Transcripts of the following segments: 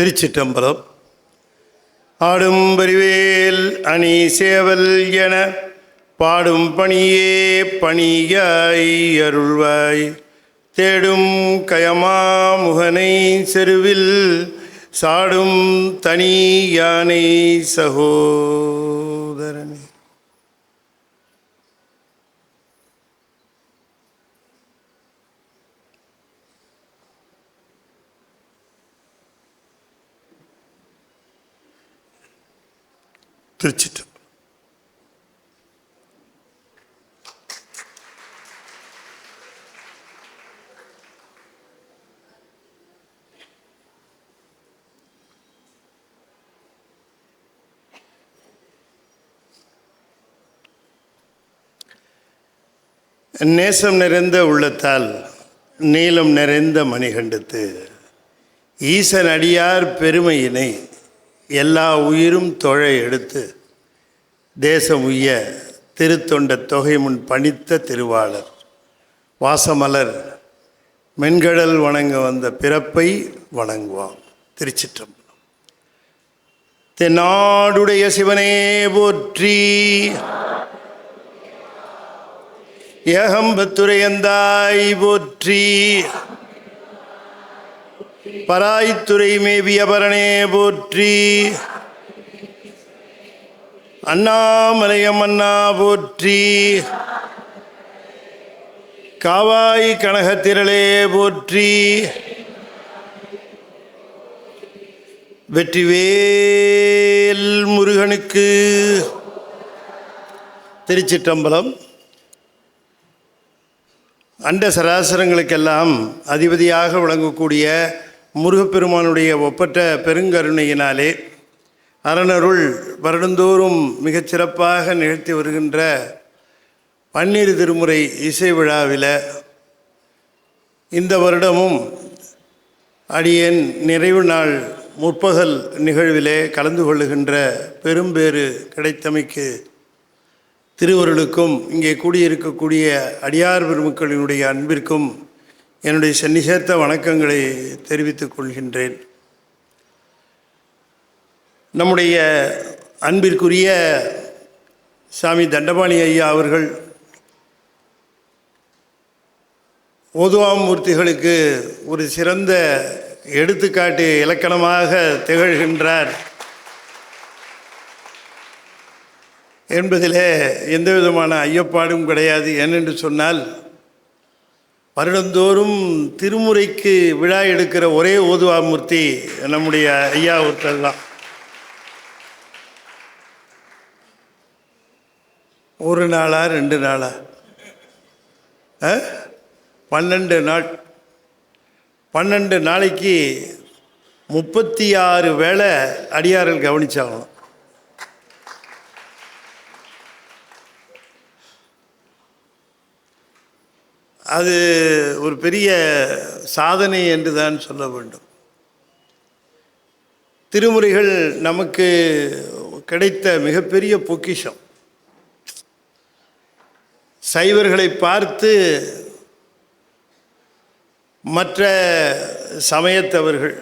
திருச்சிற்றம்பலம். ஆடும் பரிவேல் அணி சேவல் என பாடும் பணியே பணியாய் அருள்வாய். தேடும் கயமா முகனை செருவில் சாடும் தனி யானை சகோதரனே. திருச்சிட்டு நேசம் நிறைந்த உள்ளத்தால் நீளம் நிறைந்த மணிகண்டத்து ஈசன் அடியார் பெருமையினை எல்லா உயிரும் தொழை எடுத்து தேசம் உய்ய திருத்தொண்ட தொகை முன் பணித்த திருவாளர் வாசமலர் மென்கடல் வணங்க வந்த பிறப்பை வணங்குவான். திருச்சிற்றம்பலம். தென்னாடுடைய சிவனே போற்றி. ஏகம்பத்துரையந்தாய் போற்றி. பராய்த்துறை மேவியபரணே போற்றி. அண்ணாமலையம் அண்ணா போற்றி. காவாய் கனகத்திரளே போற்றி. வெற்றிவேல் முருகனுக்கு. திருச்சிற்றம்பலம். அண்ட சராசரங்களுக்கெல்லாம் அதிபதியாக விளங்கக்கூடிய முருகப்பெருமானுடைய ஒப்பற்ற பெருங்கருணையினாலே அரணருள் வருடந்தோறும் மிகச்சிறப்பாக நிகழ்த்தி வருகின்ற பன்னிரு திருமுறை இசை விழாவில் இந்த வருடமும் அடியேன் நிறைவு நாள் முற்பகல் நிகழ்விலே கலந்து கொள்ளுகின்ற பெரும்பேறு கிடைத்தமைக்கு திருவருளுக்கும் இங்கே கூடியிருக்கக்கூடிய அடியார் பெருமக்களினுடைய அன்பிற்கும் என்னுடைய சென்னி சேர்த்த வணக்கங்களை தெரிவித்துக் கொள்கின்றேன். நம்முடைய அன்பிற்குரிய சாமி தண்டபாணி ஐயா அவர்கள் ஓதுவாமூர்த்திகளுக்கு ஒரு சிறந்த எடுத்துக்காட்டு இலக்கணமாக திகழ்கின்றார் என்பதிலே எந்த விதமான ஐயப்பாடும் கிடையாது. ஏனென்று சொன்னால் வருடந்தோறும் திருமுறைக்கு விழா எடுக்கிற ஒரே ஓதுவாமூர்த்தி நம்முடைய ஐயா ஒருத்தர் தான். ஒரு நாளா 2 நாளா 12 நாள் 12 நாளைக்கு 36 வேளை அடியார்கள் கவனிச்சாகணும். அது ஒரு பெரிய சாதனை என்று தான் சொல்ல வேண்டும். திருமுறைகள் நமக்கு கிடைத்த மிகப்பெரிய பொக்கிஷம். சைவர்களை பார்த்து மற்ற சமயத்தவர்கள்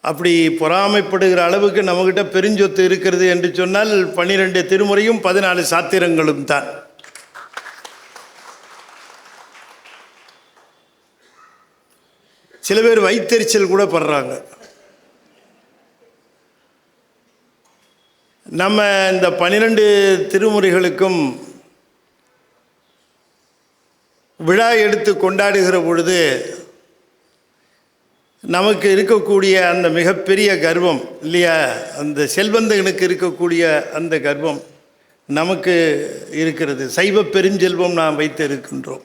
அப்படி பொறாமைப்படுகிற அளவுக்கு நம்மகிட்ட பெருஞ்சொத்து இருக்கிறது என்று சொன்னால் 12 திருமுறையும் 14 சாத்திரங்களும் தான். சில பேர் வைத்தறிச்சல் கூட படுறாங்க. நம்ம இந்த 12 திருமுறைகளுக்கும் விழா எடுத்து கொண்டாடுகிற பொழுது நமக்கு இருக்கக்கூடிய அந்த மிகப்பெரிய கர்வம் இல்லையா, அந்த செல்வந்தனுக்கு இருக்கக்கூடிய அந்த கர்வம் நமக்கு இருக்கிறது. சைவ பெருஞ்செல்வம் நாம் வைத்து இருக்கின்றோம்.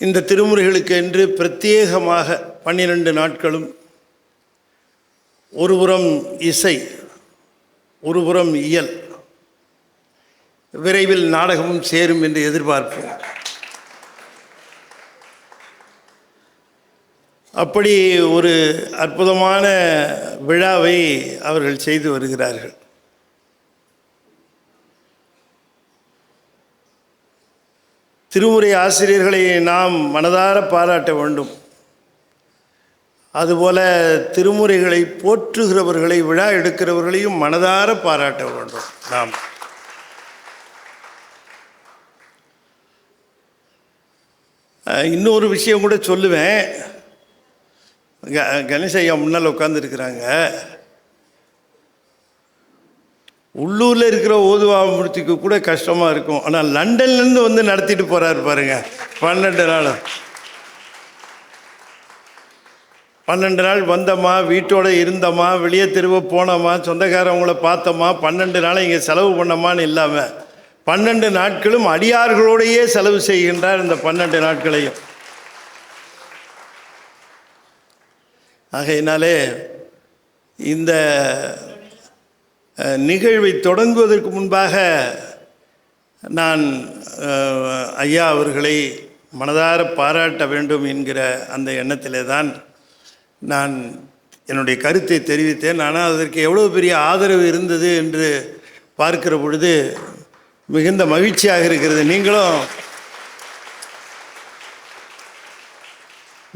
இந்த திருமுறைகளுக்கு என்று பிரத்யேகமாக 12 நாட்களும் ஒருபுறம் இசை, ஒருபுறம் இயல், விரைவில் நாடகமும் சேரும் என்று எதிர்பார்ப்போம். அப்படி ஒரு அற்புதமான விழாவை அவர்கள் செய்து வருகிறார்கள். திருமுறை ஆசிரியர்களை நாம் மனதார பாராட்ட வேண்டும். அதுபோல திருமுறைகளை போற்றுகிறவர்களை, விழா எடுக்கிறவர்களையும் மனதார பாராட்ட வேண்டும். நாம் இன்னொரு விஷயம் கூட சொல்லுவேன். கணேஷ் ஐயா முன்னால் உட்காந்துருக்கிறாங்க. உள்ளூரில் இருக்கிற ஓதுவாமூர்த்திக்கு கூட கஷ்டமாக இருக்கும். ஆனால் லண்டன்லேருந்து வந்து நடத்திட்டு போகிறாரு பாருங்க. 12 நாள் வந்தோமா, வீட்டோடு இருந்தோமா, வெளியே தெருவை போனோமா, சொந்தக்காரவங்கள பார்த்தோமா, 12 நாளை இங்கே செலவு பண்ணோமான்னு இல்லாமல் 12 நாட்களும் அடியார்களோடையே செலவு செய்கின்றார். இந்த 12 நாட்களையும் ஆகையினாலே இந்த நிகழ்வை தொடங்குவதற்கு முன்பாக நான் ஐயா அவர்களை மனதார பாராட்ட வேண்டும் என்கிற அந்த எண்ணத்திலே தான் நான் என்னுடைய கருத்தை தெரிவித்தேன். ஆனால் அதற்கு எவ்வளோ பெரிய ஆதரவு இருந்தது என்று பார்க்கிற பொழுது மிகுந்த மகிழ்ச்சியாக இருக்கிறது.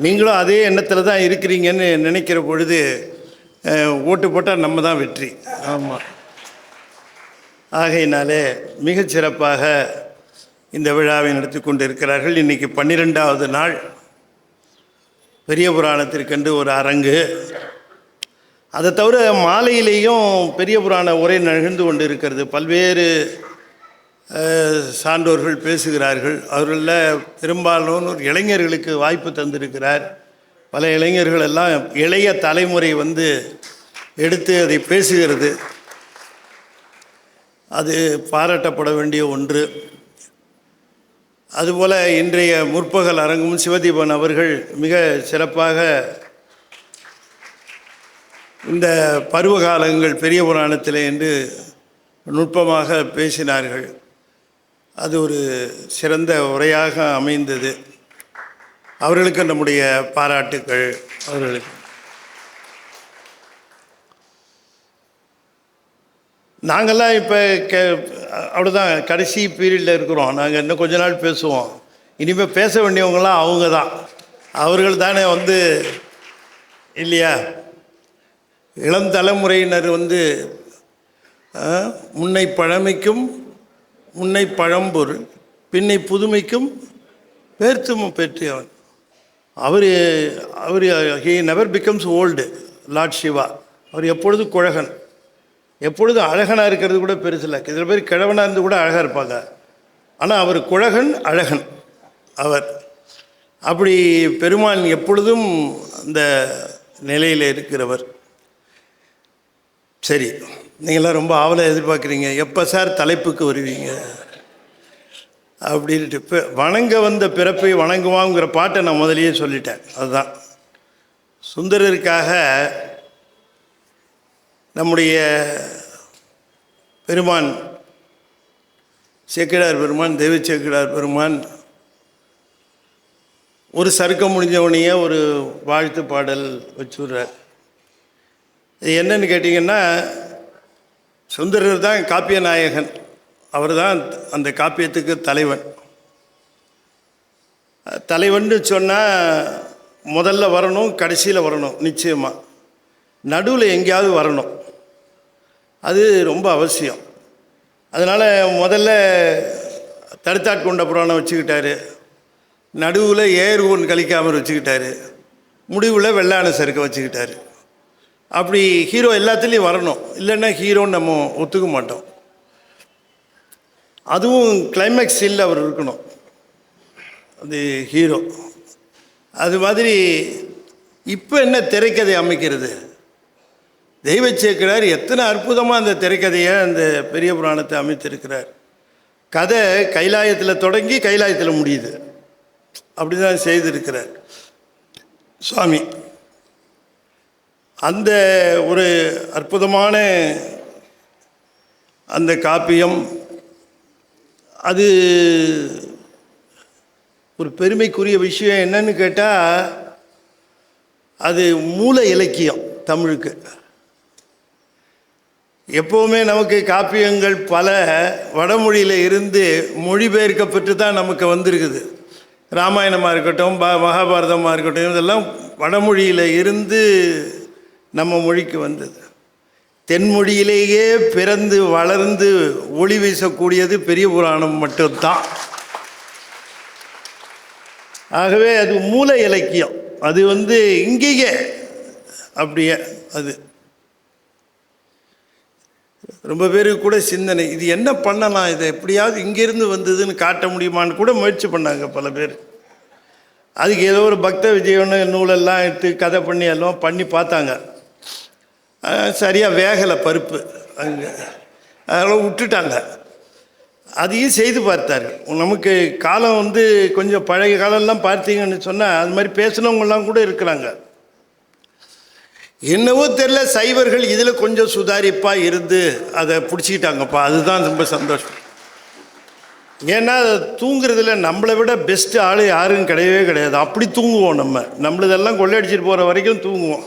நீங்களும் அதே எண்ணத்தில் தான் இருக்கிறீங்கன்னு நினைக்கிற பொழுது ஓட்டு போட்டால் நம்ம தான் வெற்றி. ஆமாம். ஆகையினாலே மிகச்சிறப்பாக இந்த விழாவை நடத்தி கொண்டு இருக்கிறார்கள். இன்றைக்கி 12வது நாள். பெரிய புராணத்திற்கென்று ஒரு அரங்கு. அதை தவிர மாலையிலேயும் பெரிய புராண உரை நிகழ்ந்து கொண்டு இருக்கிறது. பல்வேறு சான்றோர்கள் பேசுகிறார்கள். அவர்களில் பெரும்பாலானோர் இளைஞர்களுக்கு வாய்ப்பு தந்திருக்கிறார். பல இளைஞர்கள் எல்லாம் இளைய தலைமுறை வந்து எடுத்து அதை பேசுகிறது. அது பாராட்டப்பட வேண்டிய ஒன்று. அதுபோல் இன்றைய முற்பகல் அரங்கும் சிவதீபன் அவர்கள் மிக சிறப்பாக இந்த பருவகாலங்கள் பெரிய புராணத்தில் என்று நுட்பமாக பேசினார்கள். அது ஒரு சிறந்த உரையாக அமைந்தது. அவர்களுக்கு நம்முடைய பாராட்டுக்கள். அவர்களுக்கு நாங்கள்லாம் இப்போ அவ்வளோதான், கடைசி பீரியடில் இருக்கிறோம். நாங்கள் இன்னும் கொஞ்ச நாள் பேசுவோம். இனிமேல் பேச வேண்டியவங்களாம் அவங்க தான். அவர்கள் தானே வந்து இல்லையா, இளம் தலைமுறையினர் வந்து முன்னை பழமைக்கும் முன்னை பழம்பொருள் பின்னை புதுமைக்கும் பேர்த்தும் பெற்றியவன். அவர் he never becomes old. Lord Shiva அவர் எப்பொழுதும் குழகன், எப்பொழுதும் அழகனாக இருக்கிறது கூட பெருசில்லை. சில பேர் கிழவனாக இருந்து கூட அழகாக இருப்பாங்க. ஆனால் அவர் குழகன், அழகன். அவர் அப்படி பெருமான் எப்பொழுதும் அந்த நிலையில் இருக்கிறவர். சரி, நீங்களாம் ரொம்ப ஆவலாக எதிர்பார்க்குறீங்க, எப்போ சார் தலைப்புக்கு வருவீங்க அப்படின்ட்டு. இப்போ வணங்க வந்த பிறப்பை வணங்குவாங்கிற பாட்டை நான் முதலியே சொல்லிட்டேன். அதுதான் சுந்தரருக்காக நம்முடைய பெருமான் சேக்கிழார் பெருமான், தெய்வ சேக்கிழார் பெருமான் ஒரு சருக்கம் முடிஞ்சவனையே ஒரு வாழ்த்து பாடல் வச்சுடுறார். இது என்னன்னு கேட்டிங்கன்னா, சுந்தரர் தான் காப்பிய நாயகன். அவர் தான் அந்த காப்பியத்துக்கு தலைவன். தலைவன்னு சொன்னால் முதல்ல வரணும், கடைசியில் வரணும், நிச்சயமாக. நடுவில் எங்கேயாவது வரணும், அது ரொம்ப அவசியம். அதனால் முதல்ல தடுத்தாட்கொண்ட புராணம் வச்சுக்கிட்டாரு, நடுவில் ஏர்கோன் கலிக்காமர் வச்சுக்கிட்டாரு, முடிவில் வெள்ளான சருக்கை வச்சுக்கிட்டாரு. அப்படி ஹீரோ எல்லாத்துலேயும் வரணும், இல்லைன்னா ஹீரோன்னு நம்ம ஒத்துக்க மாட்டோம். அதுவும் கிளைமேக்ஸ் இல்லை, அவர் இருக்கணும், அது ஹீரோ. அது மாதிரி இப்போ என்ன திரைக்கதை அமைக்கிறது, தெய்வ சேக்கிழார் எத்தனை அற்புதமாக அந்த திரைக்கதையை, அந்த பெரிய புராணத்தை அமைத்திருக்கிறார். கதை கைலாயத்தில் தொடங்கி கைலாயத்தில் முடியுது, அப்படி தான் செய்திருக்கிறார் சுவாமி. அந்த ஒரு அற்புதமான அந்த காப்பியம், அது ஒரு பெருமைக்குரிய விஷயம். என்னன்னு கேட்டால், அது மூல இலக்கியம் தமிழுக்கு. எப்போவுமே நமக்கு காப்பியங்கள் பல வடமொழியில் இருந்து மொழிபெயர்க்கப்பட்டு தான் நமக்கு வந்திருக்குது. ராமாயணமாக இருக்கட்டும், மகாபாரதமாக இருக்கட்டும், இதெல்லாம் வடமொழியில் இருந்து நம்ம மொழிக்கு வந்தது. தென்மொழியிலேயே பிறந்து வளர்ந்து ஒளி வீசக்கூடியது பெரிய புராணம் மட்டும்தான். ஆகவே அது மூல இலக்கியம். அது இங்கேயே அப்படியே அது ரொம்ப பேருக்கு கூட சிந்தனை, இது என்ன பண்ணலாம், இதை எப்படியாவது இங்கேருந்து வந்ததுன்னு காட்ட முடியுமான்னு கூட முயற்சி பண்ணாங்க பல பேர். அதுக்கு ஏதோ ஒரு பக்த விஜயம்னு நூலெல்லாம் எடுத்து கதை பண்ணி எல்லாம் பண்ணி பார்த்தாங்க. சரியாக வேகலை பருப்பு அங்கே, அதெல்லாம் விட்டுட்டாங்க. அதையும் செய்து பார்த்தாரு. நமக்கு காலம் கொஞ்சம் பழைய காலம்லாம் பார்த்தீங்கன்னு சொன்னால் அது மாதிரி பேசினவங்களாம் கூட இருக்கிறாங்க. என்னவோ தெரியல, சைவர்கள் இதில் கொஞ்சம் சுதாரிப்பாக இருந்து அதை பிடிச்சிக்கிட்டாங்கப்பா. அதுதான் ரொம்ப சந்தோஷம். ஏன்னா தூங்குறதுல நம்மளை விட பெஸ்ட்டு ஆள் யாரும் கிடையவே கிடையாது. அப்படி தூங்குவோம். நம்மளதெல்லாம் கொள்ளையடிச்சிட்டு போகிற வரைக்கும் தூங்குவோம்.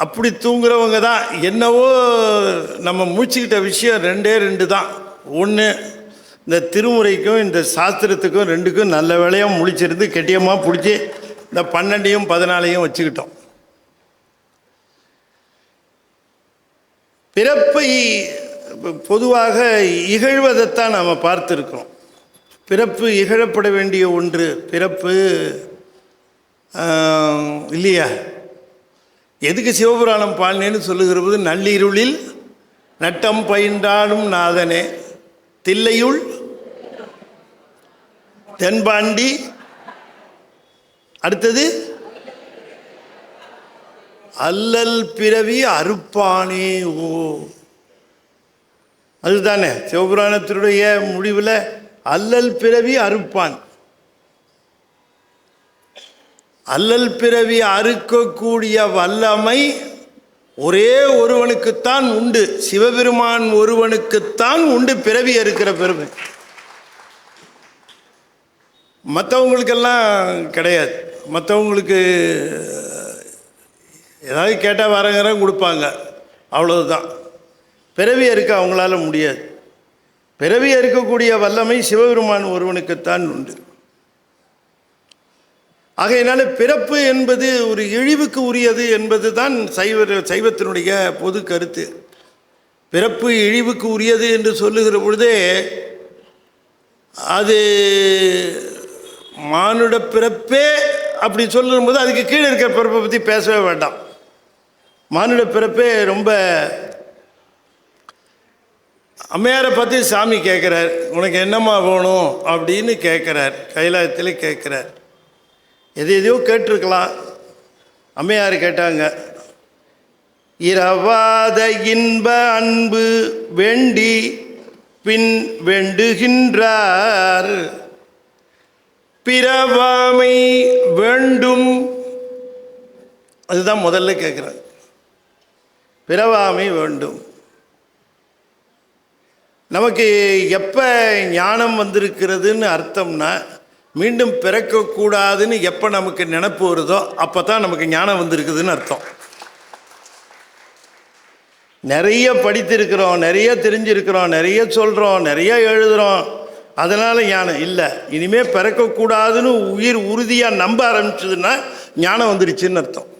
அப்படி தூங்குறவங்க தான். என்னவோ நம்ம முடிச்சுக்கிட்ட விஷயம் ரெண்டு தான். ஒன்று, இந்த திருமுறைக்கும் இந்த சாஸ்திரத்துக்கும் ரெண்டுக்கும் நல்ல வேலையாக முழிச்சிருந்து கெட்டியமாக பிடிச்சி இந்த 12 14 வச்சுக்கிட்டோம். பிறப்பை பொதுவாக இகழ்வதைத்தான் நாம் பார்த்துருக்கிறோம். பிறப்பு இகழப்பட வேண்டிய ஒன்று. பிறப்பு இல்லையா? எதுக்கு சிவபுராணம் பாடினேன்னு சொல்லுகிறது? நள்ளிருளில் நட்டம் பயின்றாடும் நாதனே, தில்லையுள் தென்பாண்டி, அடுத்தது அல்லல் பிறவி அறுப்பானே. ஓ, அதுதானே சிவபுராணத்தினுடைய முடிவில் அல்லல் பிறவி அறுப்பான். அல்லல் பிறவி அறுக்கக்கூடிய வல்லமை ஒரே ஒருவனுக்குத்தான் உண்டு. சிவபெருமான் ஒருவனுக்குத்தான் உண்டு பிறவி அறுக்கிற பெருமை. மற்றவங்களுக்கெல்லாம் கிடையாது. மற்றவங்களுக்கு ஏதாவது கேட்டால் வரங்கிற கொடுப்பாங்க, அவ்வளவுதான். பிறவி அறுக்க அவங்களால முடியாது. பிறவி அறுக்கக்கூடிய வல்லமை சிவபெருமான் ஒருவனுக்குத்தான் உண்டு. ஆகையினால பிறப்பு என்பது ஒரு இழிவுக்கு உரியது என்பது தான் சைவத்தினுடைய பொது கருத்து. பிறப்பு இழிவுக்கு உரியது என்று சொல்லுகிற பொழுதே அது மானுட பிறப்பே அப்படி சொல்லும்போது அதுக்கு கீழே இருக்கிற பிறப்பை பற்றி பேசவே வேண்டாம். மானுட பிறப்பே ரொம்ப. அம்மையாரை பார்த்து சாமி கேட்குறார், உனக்கு என்னம்மா வேணும் அப்படின்னு கேட்குறார். கைலாயத்தில் கேட்குறார். எதையோ கேட்டிருக்கலாம். அம்மையார் கேட்டாங்க, இரவாத இன்ப அன்பு வேண்டி பின் வேண்டுகின்றார், பிறவாமை வேண்டும். அதுதான் முதல்ல கேட்குறாங்க. பிறவாமை வேண்டும். நமக்கு எப்போ ஞானம் வந்திருக்கிறதுன்னு அர்த்தம்னா, மீண்டும் பிறக்கக்கூடாதுன்னு எப்போ நமக்கு நினைப்பு வருதோ அப்போ தான் நமக்கு ஞானம் வந்திருக்குதுன்னு அர்த்தம். நிறைய படித்திருக்கிறோம், நிறைய தெரிஞ்சிருக்கிறோம், நிறைய சொல்கிறோம், நிறைய எழுதுகிறோம், அதனால் ஞானம் இல்லை. இனிமேல் பிறக்கக்கூடாதுன்னு உயிர் உறுதியாக நம்ப ஆரம்பிச்சதுன்னா ஞானம் வந்துடுச்சுன்னு அர்த்தம்.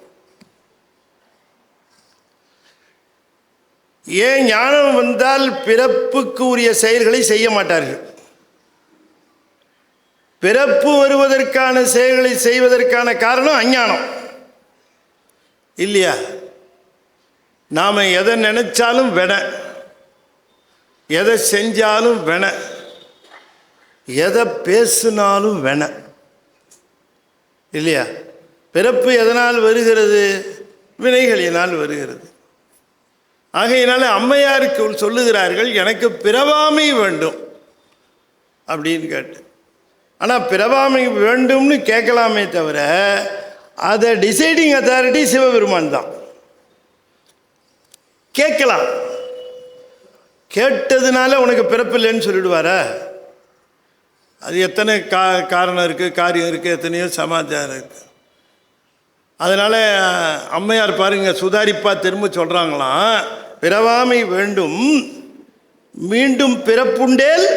ஏன் ஞானம் வந்தால் பிறப்புக்கு உரிய செயல்களை செய்ய மாட்டார்கள். பிறப்பு வருவதற்கான செயல்களை செய்வதற்கான காரணம் அஞ்ஞானம் இல்லையா? நாம் எதை நினைச்சாலும் வென, எதை செஞ்சாலும் வென, எதை பேசினாலும் வென இல்லையா? பிறப்பு எதனால் வருகிறது? வினைகளினால் வருகிறது. ஆகையினால அம்மையாருக்கு சொல்லுகிறார்கள், எனக்கு பிறவாமை வேண்டும் அப்படின்னு கேட்டு. ஆனால் பிறவாமை வேண்டும்னு கேட்கலாமே தவிர அதை டிசைடிங் அத்தாரிட்டி சிவபெருமான் தான். கேட்கலாம், கேட்டதுனால உனக்கு பிறப்பில்லைன்னு சொல்லிடுவார? அது எத்தனை காரணம் இருக்குது, காரியம் இருக்குது, எத்தனையோ சமாச்சாரம் இருக்குது. அதனால் அம்மையார் பாருங்க சுதாரிப்பாக திரும்ப சொல்கிறாங்களாம், பிறவாமை வேண்டும், மீண்டும் பிறப்புண்டேல்.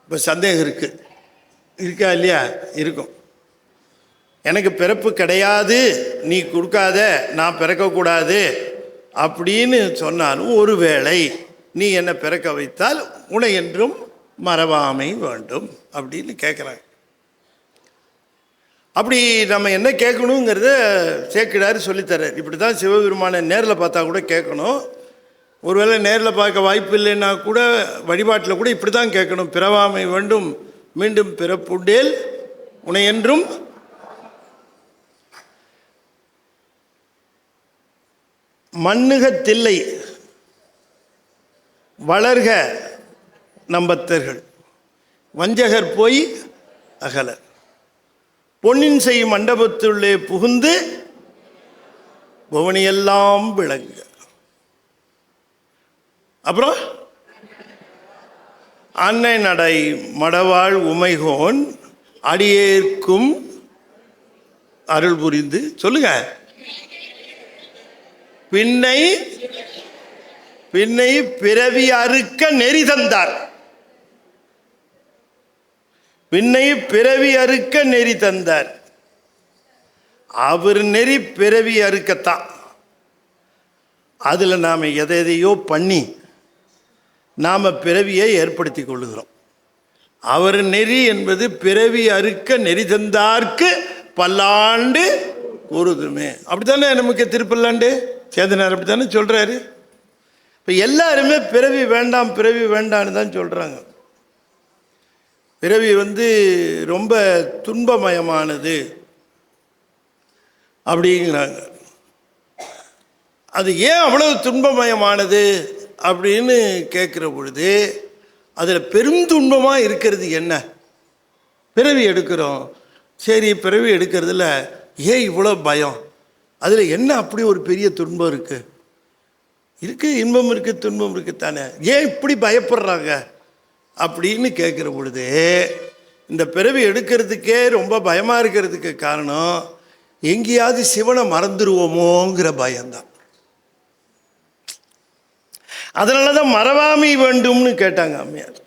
இப்போ சந்தேகம் இருக்கா இல்லையா? இருக்கும். எனக்கு பிறப்பு கிடையாது, நீ கொடுக்காத, நான் பிறக்கக்கூடாது அப்படின்னு சொன்னாலும், ஒருவேளை நீ என்னை பிறக்க வைத்தால் உன்னை என்றும் மறவாமை வேண்டும் அப்படின்னு கேட்குறாங்க. அப்படி நம்ம என்ன கேட்கணுங்கிறத சேக்கிழார் சொல்லித்தரார். இப்படி தான் சிவபெருமானை நேரில் பார்த்தா கூட கேட்கணும். ஒருவேளை நேரில் பார்க்க வாய்ப்பு இல்லைன்னா கூட வழிபாட்டில் கூட இப்படி தான் கேட்கணும். பிறவாமை வேண்டும், மீண்டும் பிறப்புண்டேல் உன்னை என்றும். மண்ணுகத்தில்லை வளர்க நம்பத்தர்கள், வஞ்சகர் போய் அகலர், பொன்னின் செய் மண்டபத்துள்ளே புகுந்து புவனியெல்லாம் விளங்க. அப்புறம் அன்னை நடை மடவாள் உமைகோன் அடியேற்கும் அருள் புரிந்து சொல்லுங்க. பின்னை பிறவி அறுக்க நெறி தந்தார். பின்னை பிறவி அறுக்க நெறி தந்தார். அவர் நெறி பிறவி அறுக்கத்தான். அதில் நாம் எதையோ பண்ணி நாம் பிறவியை ஏற்படுத்தி கொள்ளுகிறோம். அவர் நெறி என்பது பிறவி அறுக்க நெறி தந்தார்க்கு பல்லாண்டு கூறுதுமே. அப்படித்தானே நமக்கு திருப்பல்லாண்டு சேதனார் அப்படித்தானே சொல்கிறாரு. இப்போ எல்லாருமே பிறவி வேண்டாம் பிறவி வேண்டான்னு தான் சொல்கிறாங்க. பிறவி ரொம்ப துன்பமயமானது அப்படிங்கிறாங்க. அது ஏன் அவ்வளவு துன்பமயமானது அப்படின்னு கேட்குற பொழுது, அதில் பெருந்துன்பமாக இருக்கிறது என்ன? பிறவி எடுக்கிறோம், சரி பிறவி எடுக்கிறதுல ஏன் இவ்வளோ பயம்? அதில் என்ன அப்படி ஒரு பெரிய துன்பம் இருக்குது? இன்பம் இருக்குது, துன்பம் இருக்குத்தானே, ஏன் இப்படி பயப்படுறாங்க அப்படின்னு கேட்குற பொழுது, இந்த பிறவி எடுக்கிறதுக்கே ரொம்ப பயமாக இருக்கிறதுக்கு காரணம் எங்கேயாவது சிவனை மறந்துடுவோமோங்கிற பயம்தான். அதனால தான் மறவாமை வேண்டும்னு கேட்டாங்க அம்மையார்.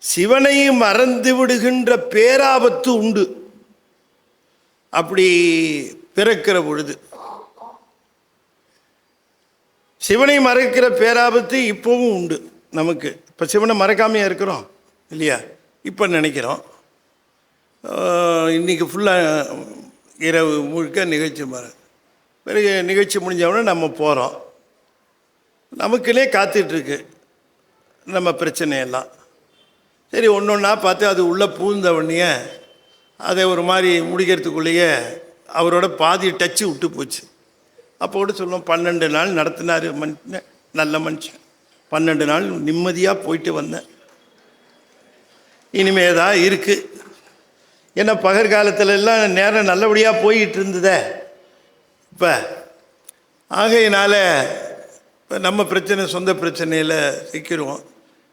சிவனை மறந்து விடுகின்ற பேராபத்து உண்டு அப்படி பிறக்கிற பொழுது. சிவனை மறக்கிற பேராபத்து இப்போவும் உண்டு நமக்கு. இப்போ சிவனை மறக்காமையாக இருக்கிறோம் இல்லையா? இப்போ நினைக்கிறோம். இன்றைக்கி ஃபுல்லாக இரவு முழுக்க நிகழ்ச்சி பிறகு நிகழ்ச்சி முடிஞ்சவொடனே நம்ம போகிறோம். நமக்குள்ளே காத்துட்ருக்கு நம்ம பிரச்சனையெல்லாம். சரி ஒன்று ஒன்றா பார்த்து அது உள்ளே பூந்தவொடனே அதை ஒரு மாதிரி முடிக்கிறதுக்குள்ளேயே அவரோட பாதி டச்சு விட்டு போச்சு. அப்போ கூட சொல்லுவோம், 12 நாள் நடத்தினார் மனுஷன், நல்ல மனுஷன், 12 நாள் நிம்மதியாக போயிட்டு வந்தேன், இனிமே தான் இருக்குது. ஏன்னா பகற்காலத்துல எல்லாம் நேரம் நல்லபடியாக போயிட்டு இருந்ததே. இப்போ ஆகையினால இப்போ நம்ம பிரச்சனை சொந்த பிரச்சனையில் சிக்கிடுவோம்.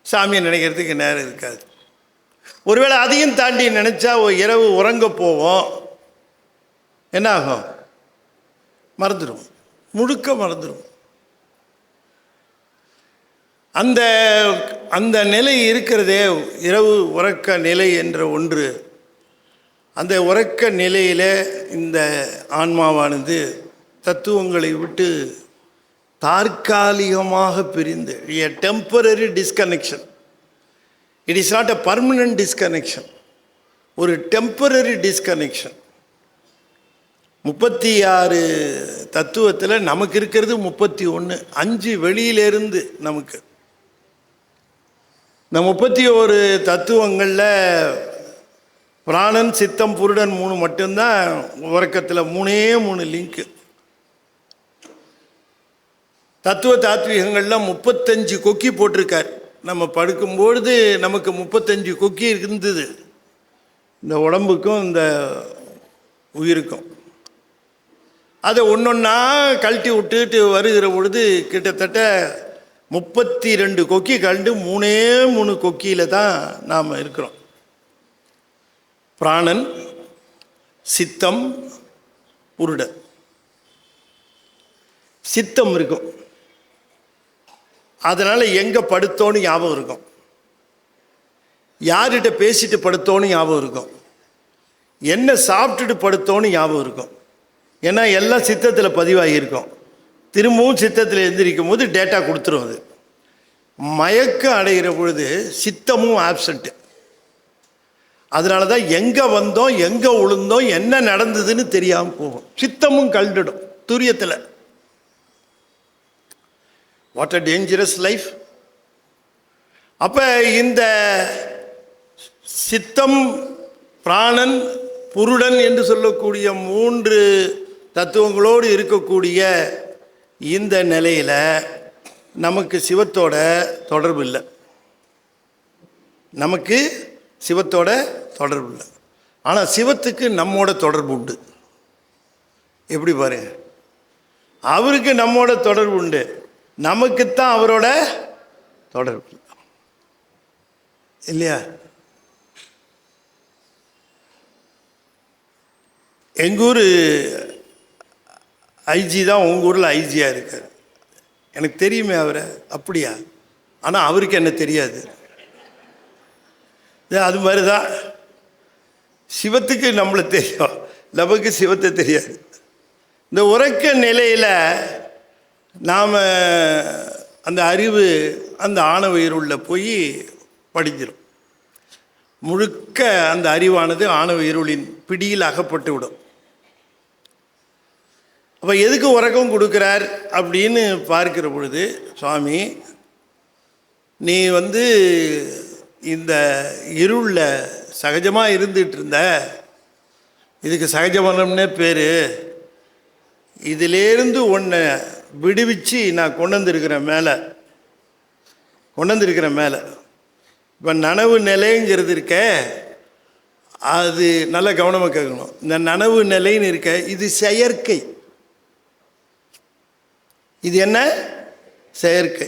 சாமியை நினைக்கிறதுக்கு நேரம் இருக்காது. ஒருவேளை அதையும் தாண்டி நினச்சா இரவு உறங்க போவோம், என்ன ஆகும்? மறந்துடும், முழுக்க மறந்துடும். அந்த அந்த நிலை இருக்கிறதே, இரவு உறக்க நிலை என்ற ஒன்று. அந்த உறக்க நிலையில் இந்த ஆன்மாவானது தத்துவங்களை விட்டு தற்காலிகமாக பிரிந்து, a temporary disconnection, it is not a permanent disconnection, ஒரு டெம்பரரி டிஸ்கனெக்ஷன். 36 தத்துவத்தில் நமக்கு இருக்கிறது 31, 5 வெளியிலேருந்து நமக்கு. இந்த 31 தத்துவங்களில் பிராணன் சித்தம் புருடன் 3 மட்டும்தான் உறக்கத்தில். 3 லிங்க்கு. தத்துவ தாத்வீகங்களில் 35 கொக்கி போட்டிருக்கார். நம்ம படுக்கும்பொழுது நமக்கு 35 கொக்கி இருந்தது, இந்த உடம்புக்கும் இந்த உயிருக்கும். அதை ஒன்றொன்னா கழட்டி விட்டுட்டு வருகிற பொழுது கிட்டத்தட்ட 32 கொக்கி கழண்டு 3 கொக்கியில் தான் நாம் இருக்கிறோம். பிராணன், சித்தம், புருடன். சித்தம் இருக்கும். அதனால் எங்கே படுத்தோன்னு ஞாபகம் இருக்கும், யார்கிட்ட பேசிட்டு படுத்தோன்னு ஞாபகம் இருக்கும், என்ன சாப்பிட்டுட்டு படுத்தோன்னு ஞாபகம் இருக்கும். ஏன்னா எல்லாம் சித்தத்தில் பதிவாகியிருக்கும். திரும்பவும் சித்தத்தில் எழுந்திரிக்கும் போது டேட்டா கொடுத்துரும். அது மயக்கம் அடைகிற பொழுது சித்தமும் ஆப்சண்ட்டு. அதனால தான் எங்கே வந்தோம் எங்கே உளுந்தோம் என்ன நடந்ததுன்னு தெரியாமல் போகும். சித்தமும் கல்டிடும் துரியத்தில். What a dangerous life. அப்போ இந்த சித்தம், பிராணன், புருடன் என்று சொல்லக்கூடிய 3 தத்துவங்களோடு இருக்கக்கூடிய இந்த நிலையில் நமக்கு சிவத்தோட தொடர்பு இல்லை. நமக்கு சிவத்தோட தொடர்பு இல்லை. ஆனால் சிவத்துக்கு நம்மோட தொடர்பு உண்டு. எப்படி பாருங்க, அவருக்கு நம்மோட தொடர்பு உண்டு, நமக்குத்தான் அவரோட தொடர்பு இல்லையா? எங்கூர் ஐஜி தான் உங்கள் ஊரில் ஐஜியாக இருக்கார். எனக்கு தெரியுமே அவரை. அப்படியா? ஆனால் அவருக்கு என்ன தெரியாது. அது மாதிரி தான் சிவத்துக்கு நம்மளை தெரியும், நமக்கு சிவத்தை தெரியாது. இந்த உறக்க நிலையில் நாம் அந்த அறிவு அந்த ஆணவயிறுள்ள போய் படிஞ்சிடும். முழுக்க அந்த அறிவானது ஆணவ இருளின் பிடியில் அகப்பட்டு விடும். அப்போ எதுக்கு உறக்கம் கொடுக்குறார் அப்படின்னு பார்க்கிற பொழுது, சுவாமி நீ இந்த இருளில் சகஜமாக இருந்துகிட்டு இருந்த, இதுக்கு சகஜ மரணம்னே பேர், இதிலேருந்து உன்னை விடுவிச்சு நான் கொண்டு வந்திருக்கிறேன் மேலே. இப்போ நனவு நிலைங்கிறது இருக்க, அது நல்ல கவனமாக கேட்கணும். இந்த நனவு நிலைன்னு இருக்க, இது செயற்கை. இது என்ன? செயற்கை.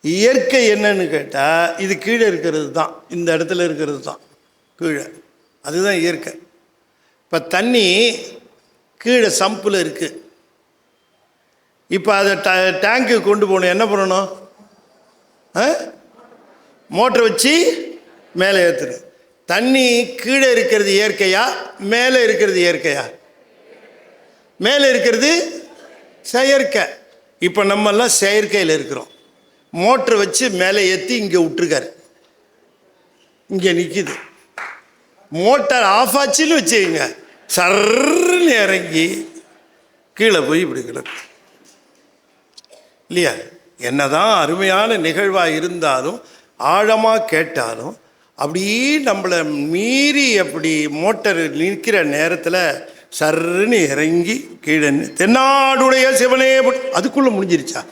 இயற்கை என்னன்னு கேட்டால் இது கீழே இருக்கிறது தான், இந்த இடத்துல இருக்கிறது தான் கீழே, அதுதான் இயற்கை. இப்போ தண்ணி கீழே சம்பில் இருக்குது. இப்போ அதை டேங்க்கு கொண்டு போகணும், என்ன பண்ணணும்? மோட்டரை வச்சு மேலே ஏற்றுறது. தண்ணி கீழே இருக்கிறது இயற்கையா, மேலே இருக்கிறது இயற்கையா? மேலே இருக்கிறது செயற்கை. இப்போ நம்மெல்லாம் செயற்கையில் இருக்கிறோம். மோட்டரை வச்சு மேலே ஏற்றி இங்கே விட்டுருக்காரு, இங்கே நிற்கிது. மோட்டார் ஆஃப் ஆச்சுன்னு வச்சுக்கோங்க, சர்ன்னு இறங்கி கீழே போய் இப்படி கிடக்கு இல்லையா? என்னதான் அருமையான நிகழ்வாக இருந்தாலும், ஆழமாக கேட்டாலும், அப்படியே நம்மளை மீறி அப்படி மோட்டர் நிற்கிற நேரத்தில் சர்ன்னு இறங்கி கீழே தென்னாடுடைய சிவனே அதுக்குள்ளே முடிஞ்சிருச்சா?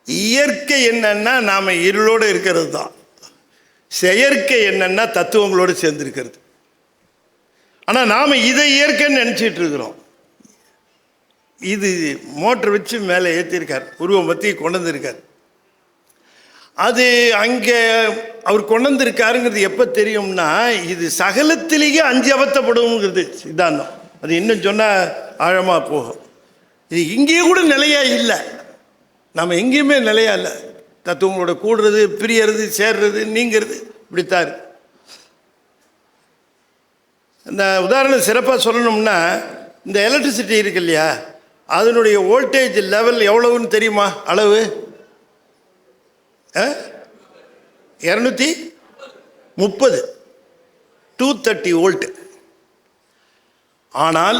இயற்கை என்னன்னா நாம் இருளோடு இருக்கிறது தான். செயற்கை என்னன்னா தத்துவங்களோடு சேர்ந்துருக்கிறது. ஆனால் நாம் இதை இயற்கைன்னு நினச்சிட்டு இருக்கிறோம். இது மோட்டர் வச்சு மேலே ஏற்றிருக்கார், உருவம் பற்றி கொண்டு வந்திருக்கார். அது அங்கே அவர் கொண்டு வந்திருக்காருங்கிறது எப்போ தெரியும்னா, இது சகலத்திலேயே 5 அவத்தப்படுங்கிறது சித்தாந்தம். அது இன்னும் சொன்னால் ஆழமாக போகும். இது இங்கேயே கூட நிலையாக இல்லை, நம்ம எங்கேயுமே நிலையா இல்லை. தத்துவங்களோட கூடுறது, பிரியறது, சேர்றது, நீங்கிறது, இப்படித்தான். இந்த உதாரணம் சிறப்பாக சொல்லணும்னா, இந்த எலக்ட்ரிசிட்டி இருக்கு இல்லையா, அதனுடைய வோல்டேஜ் லெவல் எவ்வளவுன்னு தெரியுமா? அளவு 230 230 வோல்ட். ஆனால்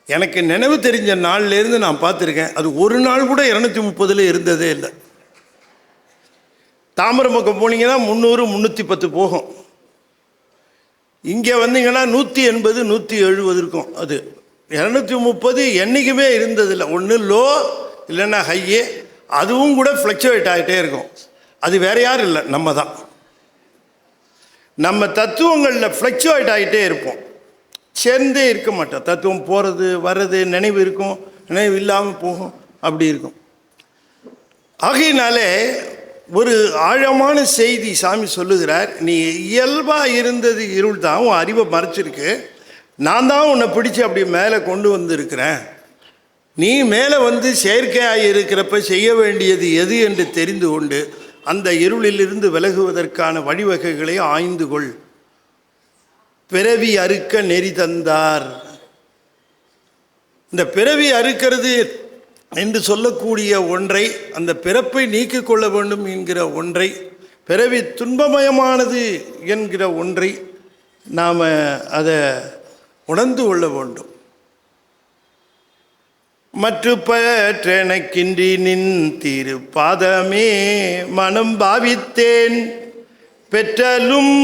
எனக்கு நினைவு தெரிஞ்ச நாள்லேருந்து நான் பார்த்துருக்கேன், அது ஒரு நாள் கூட 230 இருந்ததே இல்லை. தாம்பரம் பக்கம் போனீங்கன்னா 300 310 போகும். இங்கே வந்தீங்கன்னா 180 170 இருக்கும். அது 230 என்றைக்குமே இருந்ததில்லை. ஒன்று லோ இல்லைன்னா ஹையே, அதுவும் கூட ஃப்ளக்சுவேட் ஆகிட்டே இருக்கும். அது வேறு யாரும் இல்லை, நம்ம தான். நம்ம தத்துவங்களில் ஃப்ளக்சுவேட் ஆகிட்டே இருப்போம், சேர்ந்தே இருக்க மாட்டோம். தத்துவம் போகிறது வர்றது, நினைவு இருக்கும், நினைவு இல்லாமல் போகும், அப்படி இருக்கும். ஆகையினாலே ஒரு ஆழமான செய்தி சாமி சொல்லுகிறார். நீ இயல்பாக இருந்தது இருள் தான், உன் அறிவை மறைச்சிருக்கு. நான் தான் உன்னை பிடிச்சி அப்படி மேலே கொண்டு வந்திருக்கிறேன். நீ மேலே வந்து செயற்கையாக இருக்கிறப்ப செய்ய வேண்டியது எது என்று தெரிந்து கொண்டு அந்த இருளிலிருந்து விலகுவதற்கான வழிவகைகளை ஆய்ந்து கொள். பிறவி அறுக்க நெறி தந்தார். இந்த பிறவி அறுக்கிறது என்று சொல்லக்கூடிய ஒன்றை, அந்த பிறப்பை நீக்கிக் கொள்ள வேண்டும் என்கிற ஒன்றை, பிறவி துன்பமயமானது என்கிற ஒன்றை நாம் அதை உணர்ந்து கொள்ள வேண்டும். மற்ற பற்றெனக்கின்றி நின் திரு பாதமே மனம் பாவித்தேன். பெற்றலும்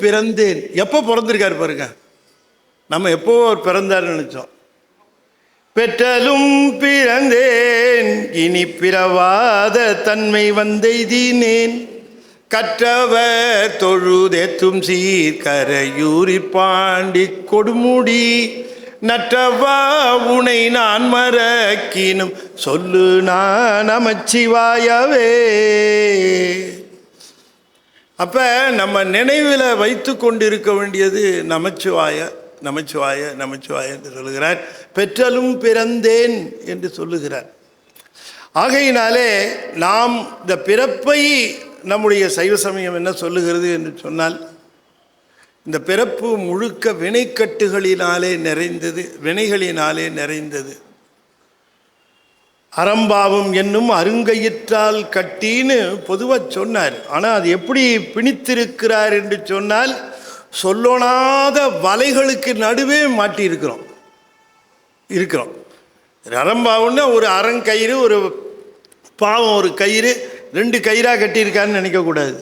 பிறந்தேன். எப்போ பிறந்திருக்காரு பாருங்க. நம்ம எப்போ அவர் பிறந்தார் நினைச்சோம். பெற்றலும் பிறந்தேன் இனி பிறவாத தன்மை வந்தெய்தினேன். கற்றவர் தொழுதேத்தும் சீர்கரையூரிற் பாண்டி கொடுமுடி நற்றவா உனை நான் மறக்கினும் சொல்லு நான் நமச்சிவாயவே. அப்ப நம்ம நினைவில் வைத்து கொண்டிருக்க வேண்டியது நமச்சிவாய நமச்சிவாய நமச்சிவாய என்று சொல்லுகிறார். பெற்றலும் பிறந்தேன் என்று சொல்லுகிறார். ஆகையினாலே நாம் இந்த பிறப்பை நம்முடைய சைவ சமயம் என்ன சொல்லுகிறது என்று சொன்னால், இந்த பிறப்பு முழுக்க வினைக்கட்டுகளினாலே நிறைந்தது, வினைகளினாலே நிறைந்தது. அறம்பாவம் என்னும் அருங்கயிற்றால் கட்டின்னு பொதுவாக சொன்னார். ஆனால் அது எப்படி பிணித்திருக்கிறார் என்று சொன்னால், சொல்லொணாத வலைகளுக்கு நடுவே மாட்டியிருக்கிறோம். அறம்பாவம்னா ஒரு அறங்கயிறு, ஒரு பாவம் ஒரு கயிறு, ரெண்டு கயிறாக கட்டியிருக்காருன்னு நினைக்கக்கூடாது.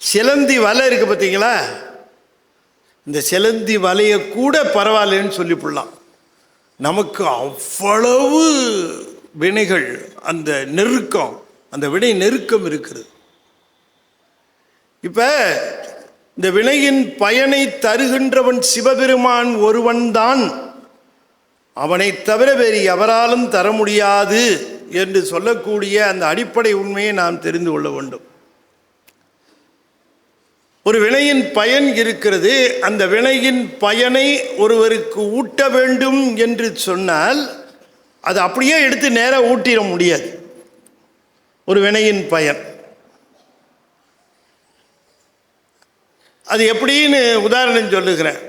சிலந்தி வலை இருக்குது பார்த்தீங்களா, இந்த சிலந்தி வலையை கூட பரவாயில்லன்னு சொல்லிவிடலாம். நமக்கு அவ்வளவு வினைகள், அந்த நெருக்கம், அந்த வினை நெருக்கம் இருக்கிறது. இப்போ இந்த வினையின் பயனை தருகின்றவன் சிவபெருமான் ஒருவன்தான், அவனை தவிர வேறு எவராலும் தர முடியாது என்று சொல்லக்கூடிய அந்த அடிப்படை உண்மையை நாம் தெரிந்து கொள்ள வேண்டும். ஒரு வினையின் பயன் இருக்கிறது. அந்த வினையின் பயனை ஒருவருக்கு ஊட்ட வேண்டும் என்று சொன்னால் அது அப்படியே எடுத்து நேராக ஊட்டிட முடியாது. ஒரு வினையின் பயன் அது எப்படின்னு உதாரணம் சொல்லுகிறேன்.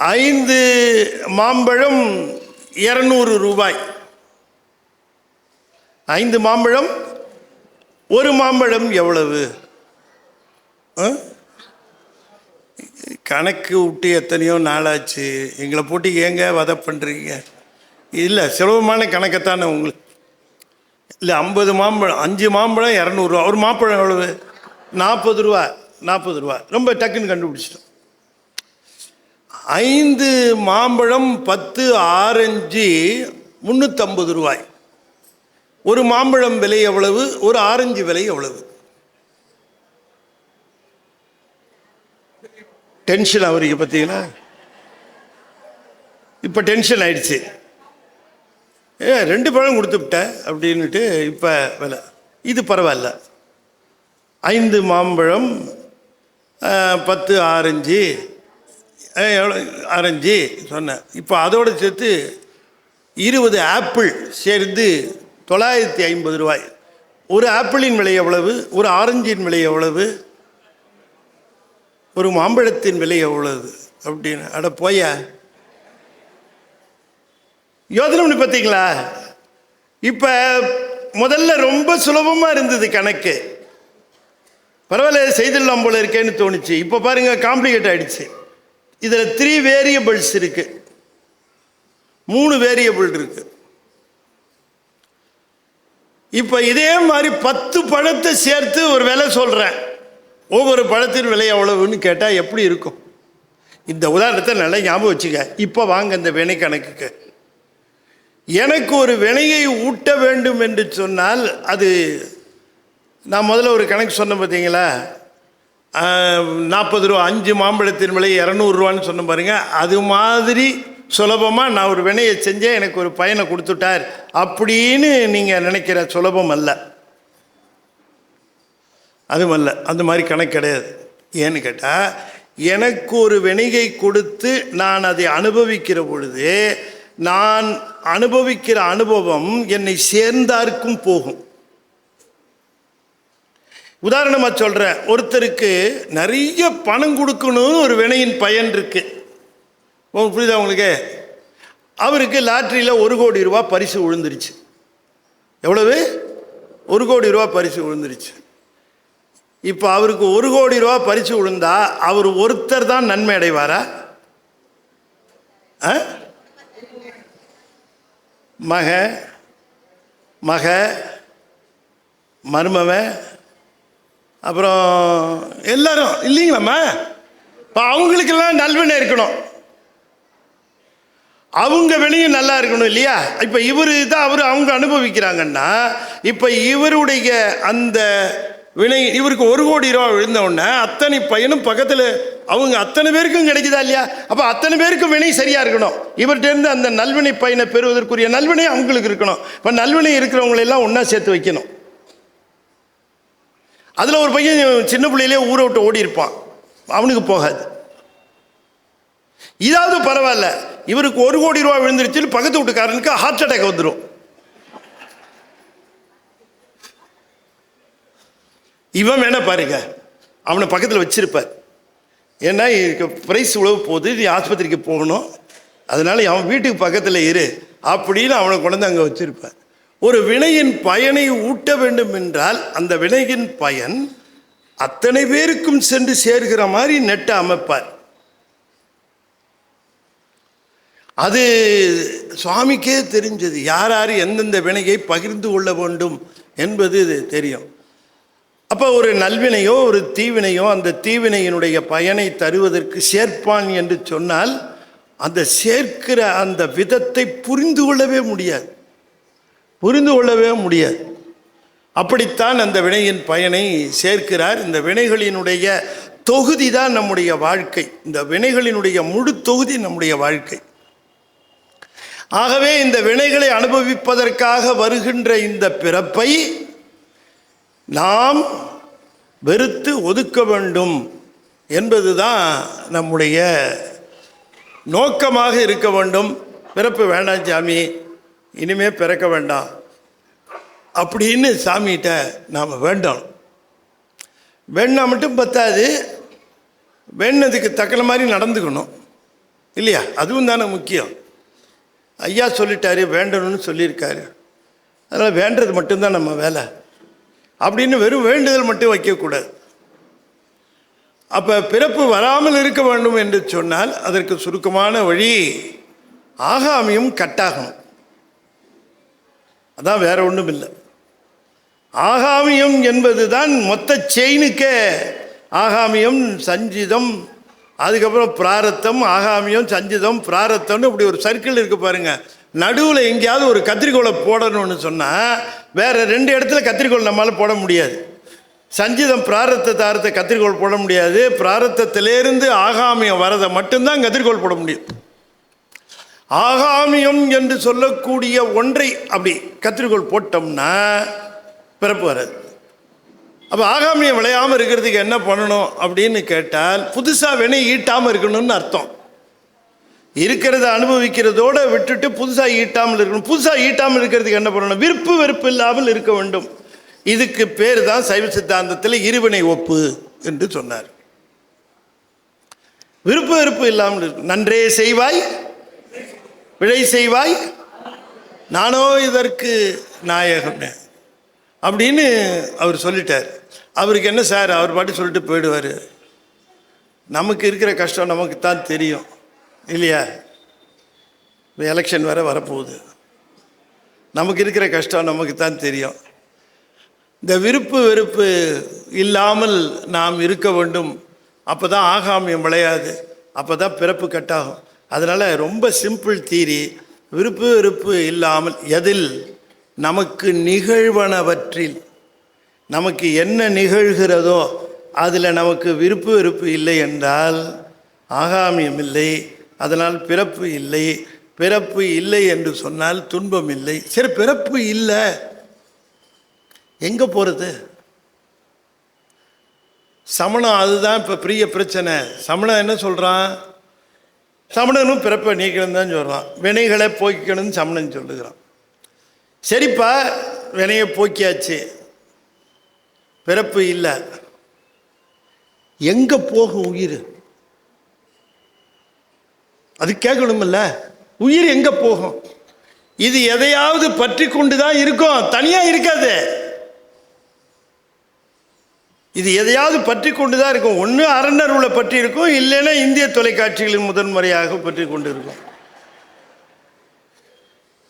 5 மாம்பழம் 200 ரூபாய். 5 மாம்பழம், ஒரு மாம்பழம் எவ்வளவு? கணக்கு விட்டு எத்தனையோ நாளாச்சு. எங்களை போட்டு ஏங்க வதை பண்ணுறீங்க? இல்லை, சுலபமான கணக்கைத்தானே உங்களுக்கு. இல்லை, 50 மாம்பழம், 5 மாம்பழம் 200 ரூபா. ஒரு மாம்பழம் எவ்வளவு? 40 ரூபா. 40 ரூபா ரொம்ப டக்குன்னு கண்டுபிடிச்சிட்டோம். 5 மாம்பழம் 10 ஆரஞ்சு 350 ரூபாய். ஒரு மாம்பழம் விலை எவ்வளவு? ஒரு ஆரஞ்சு விலை எவ்வளவு? டென்ஷன் ஆகுறீங்க பார்த்தீங்களா? இப்போ டென்ஷன் ஆயிடுச்சு. 2 பழம் கொடுத்துவிட்டேன் அப்படின்ட்டு இப்போ விலை. இது பரவாயில்ல. 5 மாம்பழம் 10 ஆரஞ்சு, எவ்வளோ ஆரஞ்சு சொன்னேன். இப்போ அதோடு சேர்த்து 20 ஆப்பிள் சேர்ந்து 950 ரூபாய். ஒரு ஆப்பிளின் விலை எவ்வளவு? ஒரு ஆரஞ்சின் விலை எவ்வளவு? ஒரு மாம்பழத்தின் விலை எவ்வளவு? அப்படின்னு அட போய யோசனை பண்ணி பார்த்தீங்களா? இப்போ முதல்ல ரொம்ப சுலபமாக இருந்தது கணக்கு, பரவாயில்ல செய்திடலாம் போல இருக்கேன்னு தோணுச்சு. இப்போ பாருங்க, காம்ப்ளிகேட் ஆகிடுச்சு. இதில் 3 வேரியபிள்ஸ் இருக்கு, 3 வேரியபிள் இருக்கு. இப்போ இதே மாதிரி 10 பழத்தை சேர்த்து ஒரு விலை சொல்கிறேன். ஒவ்வொரு பழத்தின் விலை எவ்வளவுன்னு கேட்டால் எப்படி இருக்கும்? இந்த உதாரணத்தை நல்லா ஞாபகம் வச்சுக்க. இப்போ வாங்க இந்த வினை கணக்குக்கு. எனக்கு ஒரு வினையை ஊட்ட வேண்டும் என்று சொன்னால், அது நான் முதல்ல ஒரு கணக்கு சொன்னேன் பார்த்தீங்களா, 40 ரூபா. 5 மாம்பழத்தின் விலை 200 ரூபான்னு சொன்ன பாருங்க. அது மாதிரி சுலபமாக நான் ஒரு வினையை செஞ்சேன் எனக்கு ஒரு பயனை கொடுத்துட்டார் அப்படின்னு நீங்கள் நினைக்கிற சுலபம் அல்ல, அதுவும் அல்ல. அந்த மாதிரி கணக்கு கிடையாது. ஏன்னு கேட்டால், எனக்கு ஒரு வினையை கொடுத்து நான் அதை அனுபவிக்கிற பொழுது நான் அனுபவிக்கிற அனுபவம் என்னை சேர்ந்தார்க்கும் போகும். உதாரணமாக சொல்கிறேன், ஒருத்தருக்கு நிறைய பணம் கொடுக்கணும்னு ஒரு வினையின் பயன் இருக்கு. புரியுதா உங்களுக்கு? அவருக்கு லாட்ரியில் 1 கோடி ரூபா பரிசு விழுந்துருச்சு. எவ்வளவு? 1 கோடி ரூபா பரிசு விழுந்துருச்சு. இப்போ அவருக்கு 1 கோடி ரூபா பரிசு விழுந்தா அவர் ஒருத்தர் தான் நன்மை அடைவாரா? மக மருமவன் அப்புறம் எல்லாரும் இல்லைங்களாம்மா? இப்போ அவங்களுக்கெல்லாம் நல்வினை இருக்கணும், அவங்க வெளியும் நல்லா இருக்கணும் இல்லையா? இப்போ இவர் தான் அவங்க அனுபவிக்கிறாங்கன்னா, இப்போ இவருடைய அந்த வினை இவருக்கு 1 கோடி ரூபா விழுந்தவுடனே அத்தனை பையனும் பக்கத்தில் அவங்க அத்தனை பேருக்கும் கிடைக்குதா இல்லையா? அப்போ அத்தனை பேருக்கும் வினை சரியாக இருக்கணும். இவர்கிட்டேருந்து அந்த நல்வினை பயனை பெறுவதற்குரிய நல்வினை அவங்களுக்கு இருக்கணும். இப்போ நல்வினை இருக்கிறவங்களெல்லாம் ஒன்றா சேர்த்து வைக்கணும். அதில் ஒரு பையன் சின்ன பிள்ளையிலே ஊரை விட்டு ஓடி இருப்பான், அவனுக்கு போகாது. இதாவது பரவாயில்ல, இவருக்கு 1 கோடி ரூபா விழுந்துருச்சுன்னு பக்கத்து வீட்டுக்காரனுக்கு ஹார்ட் அட்டாக் வந்துடும். இவன் வேணா பாருங்க, அவனை பக்கத்தில் வச்சிருப்பார். ஏன்னா பிரைஸ் உழவு போகுது, நீ ஆஸ்பத்திரிக்கு போகணும், அதனால அவன் வீட்டுக்கு பக்கத்தில் இரு அப்படின்னு அவனை கொண்டு அங்கே வச்சிருப்பார். ஒரு வினையின் பயனை ஊட்ட வேண்டும் என்றால் அந்த வினையின் பயன் அத்தனை பேருக்கும் சென்று சேர்கிற மாதிரி நெட்டை அமைப்பார். அது சுவாமிக்கே தெரிஞ்சது, யார் யார் எந்தெந்த வினையை பகிர்ந்து கொள்ள வேண்டும் என்பது தெரியும். அப்போ ஒரு நல்வினையோ ஒரு தீவினையோ அந்த தீவினையினுடைய பயனை தருவதற்கு சேர்ப்பான் என்று சொன்னால் அந்த சேர்க்கிற அந்த விதத்தை புரிந்து கொள்ளவே முடியாது. அப்படித்தான் அந்த வினையின் பயனை சேர்க்கிறார். இந்த வினைகளினுடைய தொகுதி தான் நம்முடைய வாழ்க்கை. இந்த வினைகளினுடைய முழு தொகுதி நம்முடைய வாழ்க்கை. ஆகவே இந்த வினைகளை அனுபவிப்பதற்காக வருகின்ற இந்த பிறப்பை நாம் வெறுத்து ஒதுக்க வேண்டும் என்பதுதான் நம்முடைய நோக்கமாக இருக்க வேண்டும். பிறப்பு வேண்டாம் சாமி, இனிமே பிறக்க வேண்டாம் அப்படின்னு சாமிகிட்ட நாம் வேண்டாம். வேணா மட்டும் பத்தாது, வேண்டதுக்கு தக்கன மாதிரி நடந்துக்கணும் இல்லையா? அதுவும் தானே முக்கியம். ஐயா சொல்லிட்டாரு, வேண்டணும்னு சொல்லியிருக்காரு, அதனால் வேண்டது மட்டும்தான் நம்ம வேலை அப்படின்னு வெறும் வேண்டுதல் மட்டும் வைக்கக்கூடாது. அப்போ பிறப்பு வராமல் இருக்க வேண்டும் என்று சொன்னால் அதற்கு சுருக்கமான வழி ஆகாமியம் கட்டாகணும். அதான், வேற ஒன்றும் இல்லை. ஆகாமியம் என்பது தான் மொத்த செயினுக்கே. ஆகாமியம், சஞ்சிதம், அதுக்கப்புறம் பிராரத்தம், ஆகாமியம், சஞ்சிதம், பிராரத்தம்னு இப்படி ஒரு சர்க்கிள் இருக்கு பாருங்க. நடுவில் எங்கேயாவது ஒரு கத்திரிக்கோளை போடணும்னு சொன்னால் வேற 2 இடத்துல கத்திரிக்கோள் நம்மளால் போட முடியாது. சஞ்சிதம் பிராரத்தத்தை கத்திரிக்கோள் போட முடியாது. பிராரத்தத்திலேருந்து ஆகாமியம் வரதை மட்டும்தான் கத்திரிக்கோள் போட முடியும். ஆகாமியம் என்று சொல்லக்கூடிய ஒன்றை அப்படி கத்திரிக்கோள் போட்டோம்னா பிறப்பு வராது. அப்போ ஆகாமியம் விளையாமல் இருக்கிறதுக்கு என்ன பண்ணணும் அப்படின்னு கேட்டால், புதுசாக வினை ஈட்டாமல் இருக்கணும்னு அர்த்தம். இருக்கிறத அனுபவிக்கிறதோடு விட்டுட்டு புதுசாக ஈட்டாமல் இருக்கணும். புதுசாக ஈட்டாமல் இருக்கிறதுக்கு என்ன பண்ணணும்? விருப்பு வெறுப்பு இல்லாமல் இருக்க வேண்டும். இதுக்கு பேர் தான் சைவ சித்தாந்தத்தில் இருவினை ஒப்பு என்று சொன்னார். விருப்பு வெறுப்பு இல்லாமல் இருக்கும். நன்றே செய்வாய் பிழை செய்வாய் நானோ இதற்கு நாயகம் அப்படின்னு அவர் சொல்லிட்டார். அவருக்கு என்ன சார், அவர் பாட்டு சொல்லிட்டு போயிடுவார். நமக்கு இருக்கிற கஷ்டம் நமக்கு தான் தெரியும் இல்லையா? இப்போ எலெக்ஷன் வேறு வரப்போகுது. நமக்கு இருக்கிற கஷ்டம் நமக்கு தான் தெரியும். இந்த விருப்பு வெறுப்பு இல்லாமல் நாம் இருக்க வேண்டும். அப்போ தான் ஆகாமியம் விளையாது, அப்போ தான் பிறப்பு கட்டாகும். அதனால் ரொம்ப சிம்பிள் தீரி, விருப்பு வெறுப்பு இல்லாமல் எதில் நமக்கு நிகழ்வனவற்றில் நமக்கு என்ன நிகழ்கிறதோ அதில் நமக்கு விருப்பு வெறுப்பு இல்லை என்றால் ஆகாமியம் இல்லை. அதனால் பிறப்பு இல்லை. பிறப்பு இல்லை என்று சொன்னால் துன்பம் இல்லை. சரி, பிறப்பு இல்லை, எங்கே போகிறது? சமணம் அதுதான் இப்போ பெரிய பிரச்சனை. சமணம் என்ன சொல்கிறான்? சமணனும் பிறப்பை நீக்கணும் தான் சொல்கிறான். வினைகளை போக்கிக்கணும்னு சமணன் சொல்லுகிறான். சரிப்பா, வினையை போக்கியாச்சு, பிறப்பு இல்லை, எங்கே போகும் உயிர்? அது கேட்கணுமில்ல. உயிர் எங்கே போகும்? இது எதையாவது பற்றி கொண்டு தான் இருக்கும், தனியாக இருக்காது. இது எதையாவது பற்றி கொண்டு தான் இருக்கும். ஒன்று அறநர்வுளை பற்றி இருக்கும், இல்லைன்னா இந்திய தொலைக்காட்சிகளின் முதன்முறையாக பற்றி கொண்டு இருக்கும்.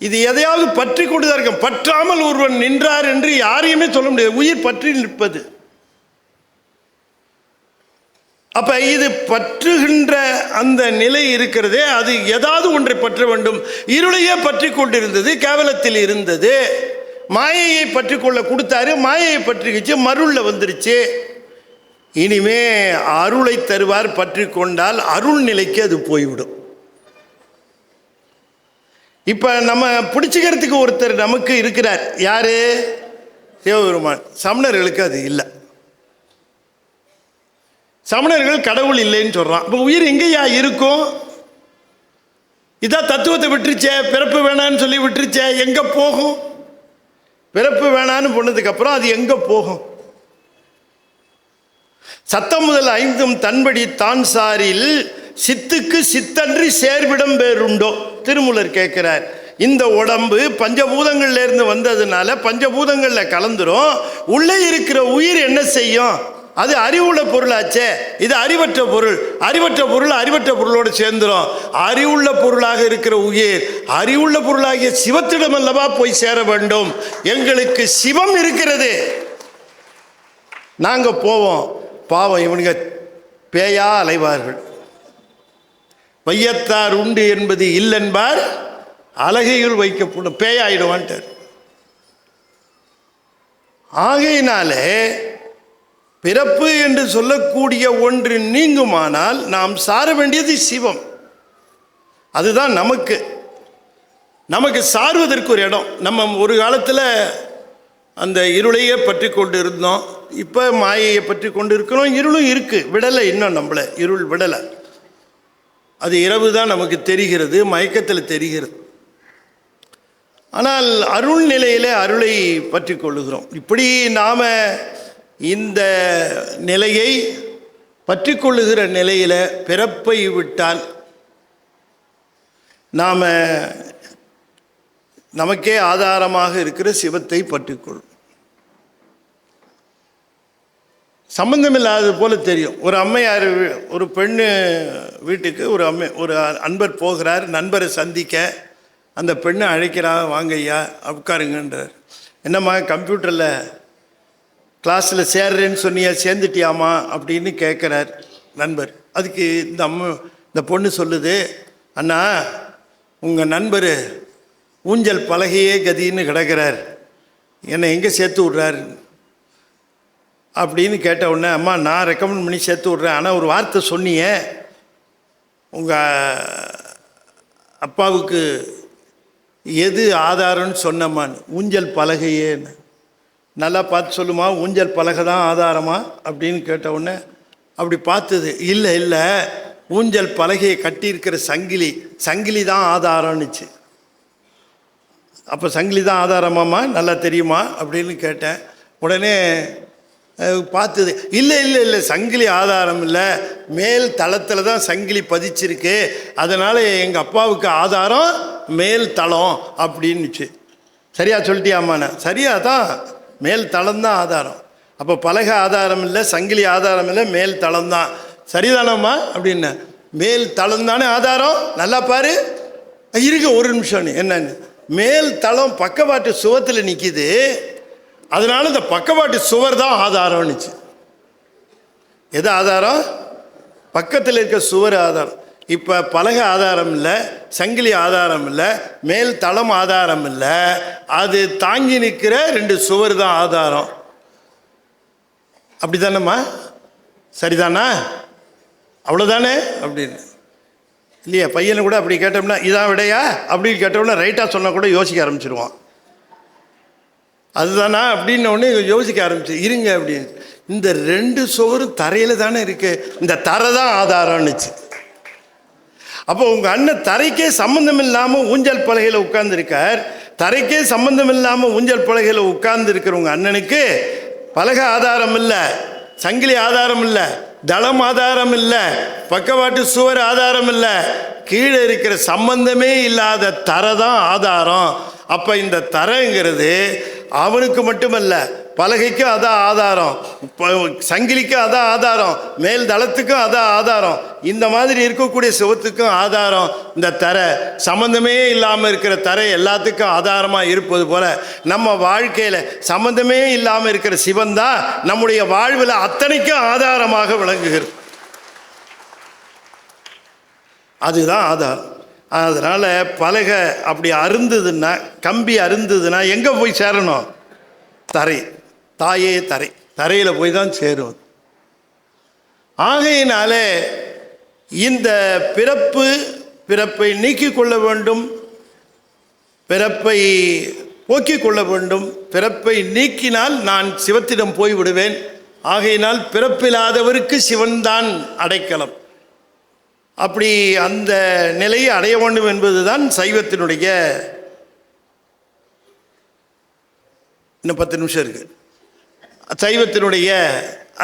இது எதையாவது பற்றி கொண்டு தான் இருக்கும். பற்றாமல் ஒருவன் நின்றார் என்று யாரையுமே சொல்ல முடியாது. உயிர் பற்றி நிற்பது. அப்ப இது பற்றுகின்ற அந்த நிலை இருக்கிறதே, அது ஏதாவது ஒன்றை பற்ற வேண்டும். இருளையே பற்றி கொண்டிருந்தது, கேவலத்தில் இருந்தது. மாயையை பற்றி கொள்ள கொடுத்தாரு, மாயையை பற்றிக்கிச்சு, மருள்ல வந்துருச்சு. இனிமே அருளை தருவார், பற்றி கொண்டால் அருள் நிலைக்கு அது போய்விடும். இப்ப நம்ம பிடிச்சுக்கிறதுக்கு ஒருத்தர் நமக்கு இருக்கிறார். யாரு? சிவபெருமான். சமணர்களுக்கு அது இல்லை. சமணர்கள் கடவுள் இல்லைன்னு சொல்றான். இப்போ உயிர் எங்கேயா இருக்கும்? இதான் தத்துவத்தை விட்டுருச்சே, பிறப்பு வேணான்னு சொல்லி விட்டுருச்சே, எங்க போகும்? பிறப்பு வேணான்னு போனதுக்கு அப்புறம் அது எங்க போகும்? சத்தம் முதல் ஐந்தும் தன்படி தான் சாரில் சித்துக்கு சித்தன்றி சேர்விடம் பேருண்டோ? திருமூலர் கேட்கிறார். இந்த உடம்பு பஞ்சபூதங்கள்ல இருந்து வந்ததுனால பஞ்சபூதங்கள்ல கலந்துரும். உள்ளே இருக்கிற உயிர் என்ன செய்யும்? அது அறிவுள்ள பொருளாச்சே. இது அறிவற்ற பொருள். அறிவற்ற பொருள் அறிவற்ற பொருளோடு சேர்ந்துடும். அறிவுள்ள பொருளாக இருக்கிற உயிர் அறிவுள்ள பொருளாகிய சிவத்திடம் அல்லவா போய் சேர வேண்டும். எங்களுக்கு சிவம் இருக்கிறது, நாங்க போவோம். பாவம், இவனுங்க பேயா அலைவார்கள். வையத்தார் உண்டு என்பது இல்லென்பார், அலகையில் வைக்கப்படும், பேயாயிடுவான்ட்டார். ஆகையினாலே பிறப்பு என்று சொல்லக்கூடிய ஒன்று நீங்குமானால் நாம் சார வேண்டியது சிவம். அதுதான் நமக்கு சார்வதற்கு ஒரு இடம். நம்ம ஒரு காலத்தில் அந்த இருளையே பற்றி கொண்டு இருந்தோம், இப்போ மாயையை பற்றி கொண்டு இருக்கிறோம். இருளும் இருக்கு, விடலை, இன்னும் நம்மளை இருள் விடலை. அது இரவு தான் நமக்கு தெரிகிறது, மயக்கத்தில் தெரிகிறது. ஆனால் அருள் நிலையிலே அருளை பற்றி கொள்ளுகிறோம். இப்படி நாம் இந்த நிலையை பற்றி கொள்ளுகிற நிலையில் பிறப்பை விட்டால் நாம் நமக்கே ஆதாரமாக இருக்கிற சிவத்தை பற்றிக்கொள்ளும். சம்பந்தமில்லாதது போல தெரியும். ஒரு அம்மையார், ஒரு பெண்ணு வீட்டுக்கு ஒரு அன்பர் போகிறார் நண்பரை சந்திக்க. அந்த பெண்ணை அழைக்கிறா, வாங்க ஐயா உட்காருங்கன்றார். என்னம்மா கம்ப்யூட்டரில் கிளாஸில் சேர்றேன்னு சொன்னியா, சேர்ந்துட்டியாமா அப்படின்னு கேட்குறார் நண்பர். அதுக்கு இந்த பொண்ணு சொல்லுது, அண்ணா உங்கள் நண்பர் ஊஞ்சல் பலகையே கதின்னு கிடக்கிறார், என்னை எங்கே சேர்த்து விட்றாரு அப்படின்னு கேட்ட உடனே, அம்மா நான் ரெக்கமெண்ட் பண்ணி சேர்த்து விட்றேன், ஆனால் ஒரு வார்த்தை சொன்னியே, உங்கள் அப்பாவுக்கு எது ஆதாரம்னு சொன்னம்மான்னு. ஊஞ்சல் பலகையேன்னு. நல்லா பார்த்து சொல்லுமா, ஊஞ்சல் பலகை தான் ஆதாரமா அப்படின்னு கேட்ட உடனே அப்படி பார்த்தது. இல்லை ஊஞ்சல் பலகையை கட்டியிருக்கிற சங்கிலி தான் ஆதாரம்னுச்சு. அப்போ சங்கிலி தான் ஆதாரமாம்மா, நல்லா தெரியுமா அப்படின்னு கேட்டேன். உடனே பார்த்தது, இல்லை சங்கிலி ஆதாரம் இல்லை, மேல் தளத்தில் தான் சங்கிலி பதிச்சிருக்கு, அதனால் எங்கள் அப்பாவுக்கு ஆதாரம் மேல் தளம் அப்படின்னுச்சு. சரியா சொல்லிட்டியாம்மாண்ணா? சரியா தான், மேல் தளம்தான் ஆதாரம். அப்போ பலகை ஆதாரம் இல்லை, சங்கிலி ஆதாரம் இல்லை, மேல் தளம் தான். சரிதானம்மா அப்படின்ன. மேல் தளம் தானே ஆதாரம், நல்லா பாரு. இருக்கு ஒரு நிமிஷம், என்னன்னு, மேல் தளம் பக்கவாட்டு சுவத்தில் நிற்கிது, அதனால இந்த பக்கவாட்டு சுவர் தான் ஆதாரம்னுச்சு. எது ஆதாரம்? பக்கத்தில் இருக்க சுவர் ஆதாரம். இப்போ பலகை ஆதாரம் இல்லை, சங்கிலி ஆதாரம் இல்லை, மேல் தளம் ஆதாரம் இல்லை, அது தாங்கி நிற்கிற 2 சுவர் தான் ஆதாரம். அப்படி தானேம்மா? சரிதானா? அவ்வளோதானே அப்படின்னு. இல்லையா? பையனை கூட அப்படி கேட்டோம்னா இதான் விடையா அப்படின்னு கேட்டோம்னா ரைட்டாக சொன்னால் கூட யோசிக்க ஆரம்பிச்சிருவான். அதுதானா அப்படின்னு ஒன்று யோசிக்க ஆரம்பிச்சு இருங்க அப்படின்னு. இந்த 2 சுவரும் தரையில் தானே இருக்கு, இந்த தரை தான் ஆதாரம்னுச்சு. அப்போ உங்கள் அண்ணன் தரைக்கே சம்மந்தம் இல்லாமல் ஊஞ்சல் பலகையில் உட்கார்ந்துருக்கார். தரைக்கே சம்பந்தம் இல்லாமல் ஊஞ்சல் பலகையில் உட்கார்ந்து இருக்கிற உங்கள் அண்ணனுக்கு பலகை ஆதாரம் இல்லை, சங்கிலி ஆதாரம் இல்லை, தளம் ஆதாரம் இல்லை, பக்கவாட்டு சுவர் ஆதாரம் இல்லை, கீழே இருக்கிற சம்பந்தமே இல்லாத தரை தான் ஆதாரம். அப்போ இந்த தரைங்கிறது அவனுக்கு மட்டுமல்ல, பலகைக்கும் அதான் ஆதாரம், சங்கிலிக்கும் அதான் ஆதாரம், மேல் தளத்துக்கும் அதான் ஆதாரம், இந்த மாதிரி இருக்கக்கூடிய சிவத்துக்கும் ஆதாரம் இந்த தரை. சம்பந்தமே இல்லாமல் இருக்கிற தரை எல்லாத்துக்கும் ஆதாரமாக இருப்பது போல நம்ம வாழ்க்கையில் சம்பந்தமே இல்லாமல் இருக்கிற சிவன் தான் நம்முடைய வாழ்வில் அத்தனைக்கும் ஆதாரமாக விளங்குகிறது. அதுதான் ஆதாரம். அதனால் பலகை அப்படி அருந்ததுன்னா, கம்பி அருந்ததுன்னா எங்கே போய் சேரணும்? தரை. தாயே தரை, தரையில் போய் தான் சேரும். ஆகையினாலே இந்த பிறப்பை நீக்கிக் கொள்ள வேண்டும், பிறப்பை போக்கிக் கொள்ள வேண்டும். பிறப்பை நீக்கினால் நான் சிவத்திடம் போய் விடுவேன். ஆகையினால் பிறப்பில்லாதவருக்கு சிவன்தான் அடைக்கலம். அப்படி அந்த நிலையை அடைய வேண்டும் என்பதுதான் சைவத்தினுடைய, இன்னும் 10 நிமிஷம் இருக்கு, சைவத்தினுடைய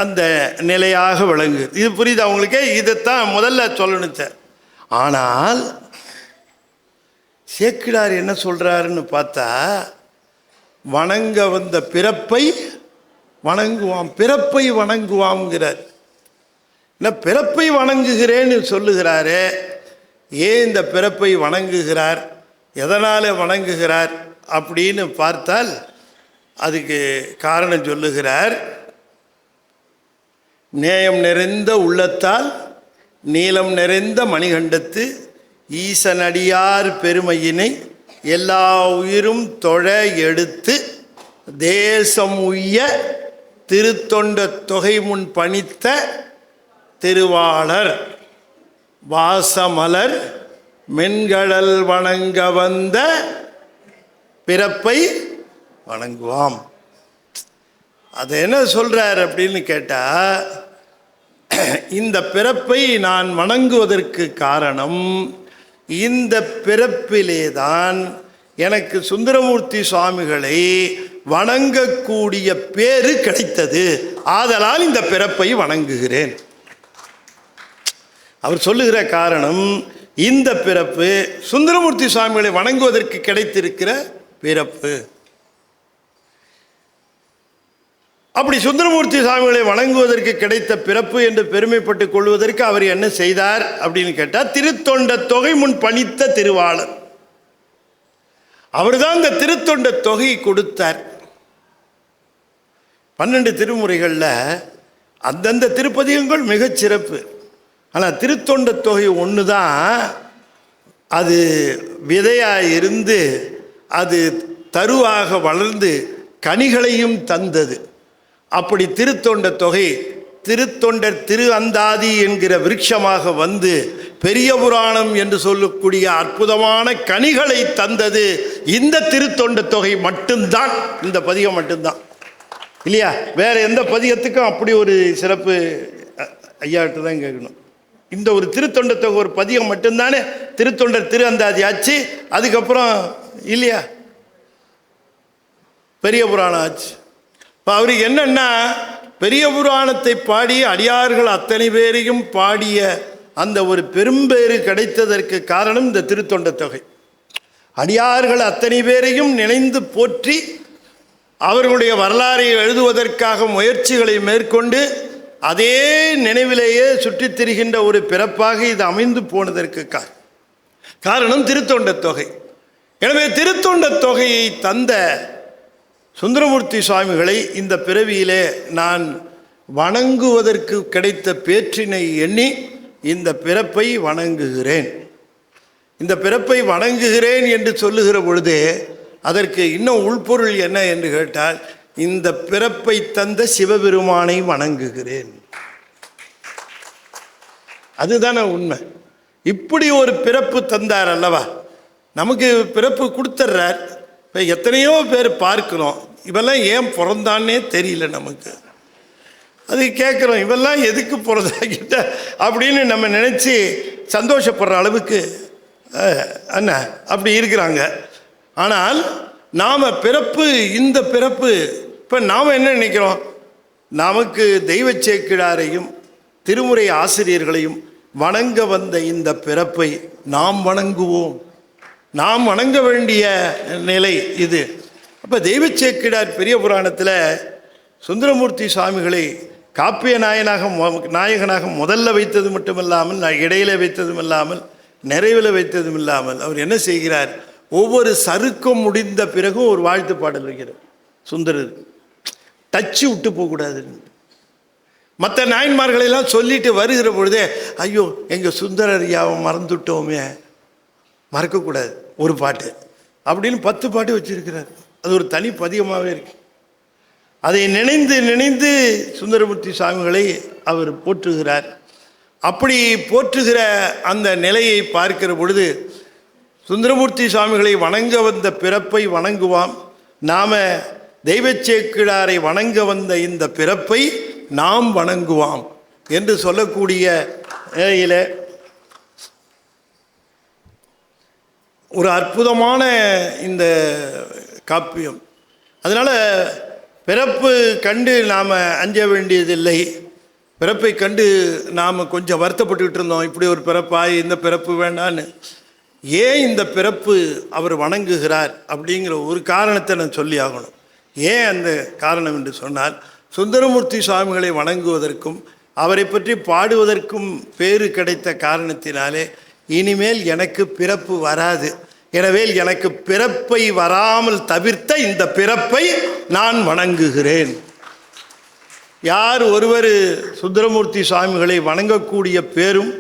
அந்த நிலையாக விளங்கு. இது புரியுது அவங்களுக்கே? இதைத்தான் முதல்ல சொல்லணும் சார். ஆனால் சேக்கிழார் என்ன சொல்றாருன்னு பார்த்தா, வணங்க வந்த பிறப்பை வணங்குவாம், பிறப்பை வணங்குவாம்ங்கிறார். என்ன பிறப்பை வணங்குகிறேன்னு சொல்லுகிறாரு. ஏன் இந்த பிறப்பை வணங்குகிறார், எதனால் வணங்குகிறார் அப்படின்னு பார்த்தால் அதுக்கு காரணம் சொல்லுகிறார். நேயம் நிறைந்த உள்ளத்தால் நீலம் நிறைந்த மணிகண்டத்து ஈசனடியார் பெருமையினை எல்லா உயிரும் தொழ எடுத்து தேசம் உய்ய திருத்தொண்ட தொகை முன் பணித்த திருவாளர் வாசமலர் மென்கடல் வணங்க வந்த பிறப்பை வணங்குவாம். அது என்ன சொல்றார் அப்படின்னு கேட்டா, இந்த பிறப்பை நான் வணங்குவதற்கு காரணம், இந்த பிறப்பிலேதான் எனக்கு சுந்தரமூர்த்தி சுவாமிகளை வணங்கக்கூடிய பேரு கிடைத்தது. ஆதலால் இந்த பிறப்பை வணங்குகிறேன். அவர் சொல்லுகிற காரணம், இந்த பிறப்பு சுந்தரமூர்த்தி சுவாமிகளை வணங்குவதற்கு கிடைத்திருக்கிற பிறப்பு. அப்படி சுந்தரமூர்த்தி சுவாமிகளை வணங்குவதற்கு கிடைத்த பிறப்பு என்று பெருமைப்பட்டுக் கொள்வதற்கு அவர் என்ன செய்தார் அப்படின்னு கேட்டால், திருத்தொண்ட தொகை முன் பணித்த திருவாளர். அவர் தான் இந்த திருத்தொண்ட தொகை கொடுத்தார். 12 திருமுறைகளில் அந்தந்த திருப்பதிகங்கள் மிகச் சிறப்பு. ஆனால் திருத்தொண்ட தொகை ஒன்று தான் அது விதையாக இருந்து அது தருவாக வளர்ந்து கனிகளையும் தந்தது. அப்படி திருத்தொண்ட தொகை திருத்தொண்டர் திரு அந்தாதி என்கிற விருட்சமாக வந்து பெரிய புராணம் என்று சொல்லக்கூடிய அற்புதமான கனிகளை தந்தது இந்த திருத்தொண்ட தொகை மட்டும்தான். இந்த பதிகம் மட்டும்தான் இல்லையா? வேற எந்த பதிகத்துக்கும் அப்படி ஒரு சிறப்பு ஐயாட்டு தான் கேட்கணும். இந்த ஒரு திருத்தொண்ட தொகை ஒரு பதிகம் மட்டும்தானே திருத்தொண்டர் திரு அந்தாதி ஆச்சு. அதுக்கப்புறம் இல்லையா பெரிய புராணம் ஆச்சு. இப்போ அவருக்கு என்னன்னா, பெரிய புராணத்தை பாடி அடியார்கள் அத்தனை பேரையும் பாடிய அந்த ஒரு பெரும்பேறு கிடைத்ததற்கு காரணம் இந்த திருத்தொண்ட தொகை. அடியார்கள் அத்தனை பேரையும் நினைந்து போற்றி அவர்களுடைய வரலாறை எழுதுவதற்காக முயற்சிகளை மேற்கொண்டு அதே நினைவிலேயே சுற்றித் திரிகின்ற ஒரு பிறப்பாக இது அமைந்து போனதற்கு காரணம் திருத்தொண்ட தொகை. எனவே திருத்தொண்ட தொகையை தந்த சுந்தரமூர்த்தி சுவாமிகளை இந்த பிறவியிலே நான் வணங்குவதற்கு கிடைத்த பேற்றினை எண்ணி இந்த பிறப்பை வணங்குகிறேன். இந்த பிறப்பை வணங்குகிறேன் என்று சொல்லுகிற பொழுதே அதற்கு இன்னும் உள்பொருள் என்ன என்று கேட்டால், இந்த பிறப்பை தந்த சிவபெருமானை வணங்குகிறேன். அதுதானே உண்மை. இப்படி ஒரு பிறப்பு தந்தார் அல்லவா, நமக்கு பிறப்பு கொடுத்துட்றார். இப்போ எத்தனையோ பேர் பார்க்கிறோம், இவெல்லாம் ஏன் பிறந்தான்னே தெரியல நமக்கு. அது கேட்குறோம், இவெல்லாம் எதுக்கு பிறந்தாக்கிட்ட அப்படின்னு நம்ம நினச்சி சந்தோஷப்படுற அளவுக்கு என்ன அப்படி இருக்கிறாங்க. ஆனால் நாம் பிறப்பு, இந்த பிறப்பு, இப்போ நாம் என்ன நினைக்கிறோம், நமக்கு தெய்வ சேக்கிழாரையும் திருமுறை ஆசிரியர்களையும் வணங்க வந்த இந்த பிறப்பை நாம் வணங்குவோம், நாம் வணங்க வேண்டிய நிலை இது. அப்போ தெய்வ சேக்கிழார் பெரிய புராணத்தில் சுந்தரமூர்த்தி சுவாமிகளை காப்பிய நாயகனாக முதல்ல வைத்தது மட்டுமில்லாமல், இடையில வைத்ததும் இல்லாமல், நிறைவில் வைத்ததும் இல்லாமல், அவர் என்ன செய்கிறார், ஒவ்வொரு சருக்கம் முடிந்த பிறகும் ஒரு வாழ்த்து பாடல் வைக்கிறார். சுந்தரர் டச்சு விட்டு போகக்கூடாது. மற்ற நாயன்மார்களெல்லாம் சொல்லிட்டு வருகிற பொழுதே, ஐயோ எங்கள் சுந்தரர் யாவை மறந்துவிட்டோமே, மறக்கக்கூடாது ஒரு பாட்டு அப்படின்னு 10 பாட்டு வச்சிருக்கிறார். அது ஒரு தனி பதிகமாகவே இருக்கு. அதை நினைந்து நினைந்து சுந்தரமூர்த்தி சுவாமிகளை அவர் போற்றுகிறார். அப்படி போற்றுகிற அந்த நிலையை பார்க்கிற பொழுது, சுந்தரமூர்த்தி சுவாமிகளை வணங்க வந்த பிறப்பை வணங்குவாம், நாம தெய்வச்சேக்கிழாரை வணங்க வந்த இந்த பிறப்பை நாம் வணங்குவாம் என்று சொல்லக்கூடிய நிலையில் ஒரு அற்புதமான இந்த காப்பியம். அதனால் பிறப்பு கண்டு நாம் அஞ்ச வேண்டியதில்லை. பிறப்பை கண்டு நாம் கொஞ்சம் வருத்தப்பட்டுக்கிட்டு இருந்தோம், இப்படி ஒரு பிறப்பாய், இந்த பிறப்பு வேண்டான்னு. ஏன் இந்த பிறப்பு அவர் வணங்குகிறார் அப்படிங்கிற ஒரு காரணத்தை நான் சொல்லி ஆகணும். ஏன் அந்த காரணம் என்று சொன்னால், சுந்தரமூர்த்தி சுவாமிகளை வணங்குவதற்கும் அவரை பற்றி பாடுவதற்கும் பேறு கிடைத்த காரணத்தினாலே இனிமேல் எனக்கு பிறப்பு வராது, எனவே எனக்கு பிறப்பை வராமல் தவிர்த்த இந்த பிறப்பை நான் வணங்குகிறேன். யார் ஒருவர் சுந்தரமூர்த்தி சுவாமிகளை வணங்கக்கூடிய பேரும்,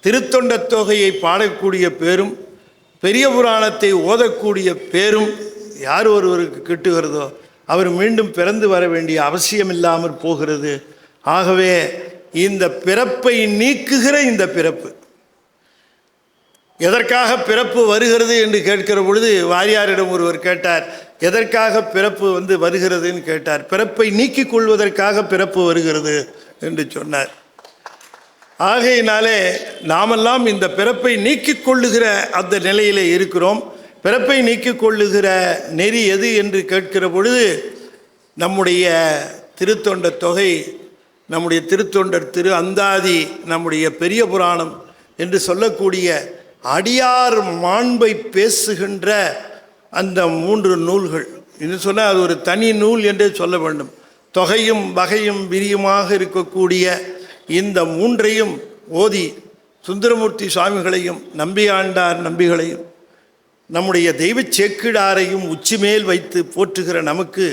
திருத்தொண்ட தொகையை பாடக்கூடிய பேரும், பெரிய புராணத்தை ஓதக்கூடிய பேரும் யார் ஒருவருக்கு கிட்டுகிறதோ அவர் மீண்டும் பிறந்து வர வேண்டிய அவசியம் இல்லாமல் போகிறது. ஆகவே இந்த பிறப்பை நீக்குகிற இந்த பிறப்பு, எதற்காக பிறப்பு வருகிறது என்று கேட்கிற பொழுது வாரியாரிடம் ஒருவர் கேட்டார், எதற்காக பிறப்பு வருகிறதுன்னு கேட்டார். பிறப்பை நீக்கிக் கொள்வதற்காக பிறப்பு வருகிறது என்று சொன்னார். ஆகையினாலே நாமெல்லாம் இந்த பிறப்பை நீக்கிக் கொள்ளுகிற அந்த நிலையிலே இருக்கிறோம். பிறப்பை நீக்கிக் கொள்ளுகிற நெறி எது என்று கேட்கிற பொழுது, நம்முடைய திருத்தொண்ட தொகை, நம்முடைய திருத்தொண்டர் திரு அந்தாதி, நம்முடைய பெரிய புராணம் என்று சொல்லக்கூடிய அடியார் மாண்பை பேசுகின்ற அந்த 3 நூல்கள் என்று சொன்னால் அது ஒரு தனி நூல் என்றே சொல்ல வேண்டும். தொகையும் வகையும் விரியுமாக இருக்கக்கூடிய இந்த 3ஐயும் ஓதி சுந்தரமூர்த்தி சுவாமிகளையும் நம்பியாண்டார் நம்பிகளையும் நம்முடைய தெய்வ சேக்கிழாரையும் உச்சிமேல் வைத்து போற்றுகிற நமக்கு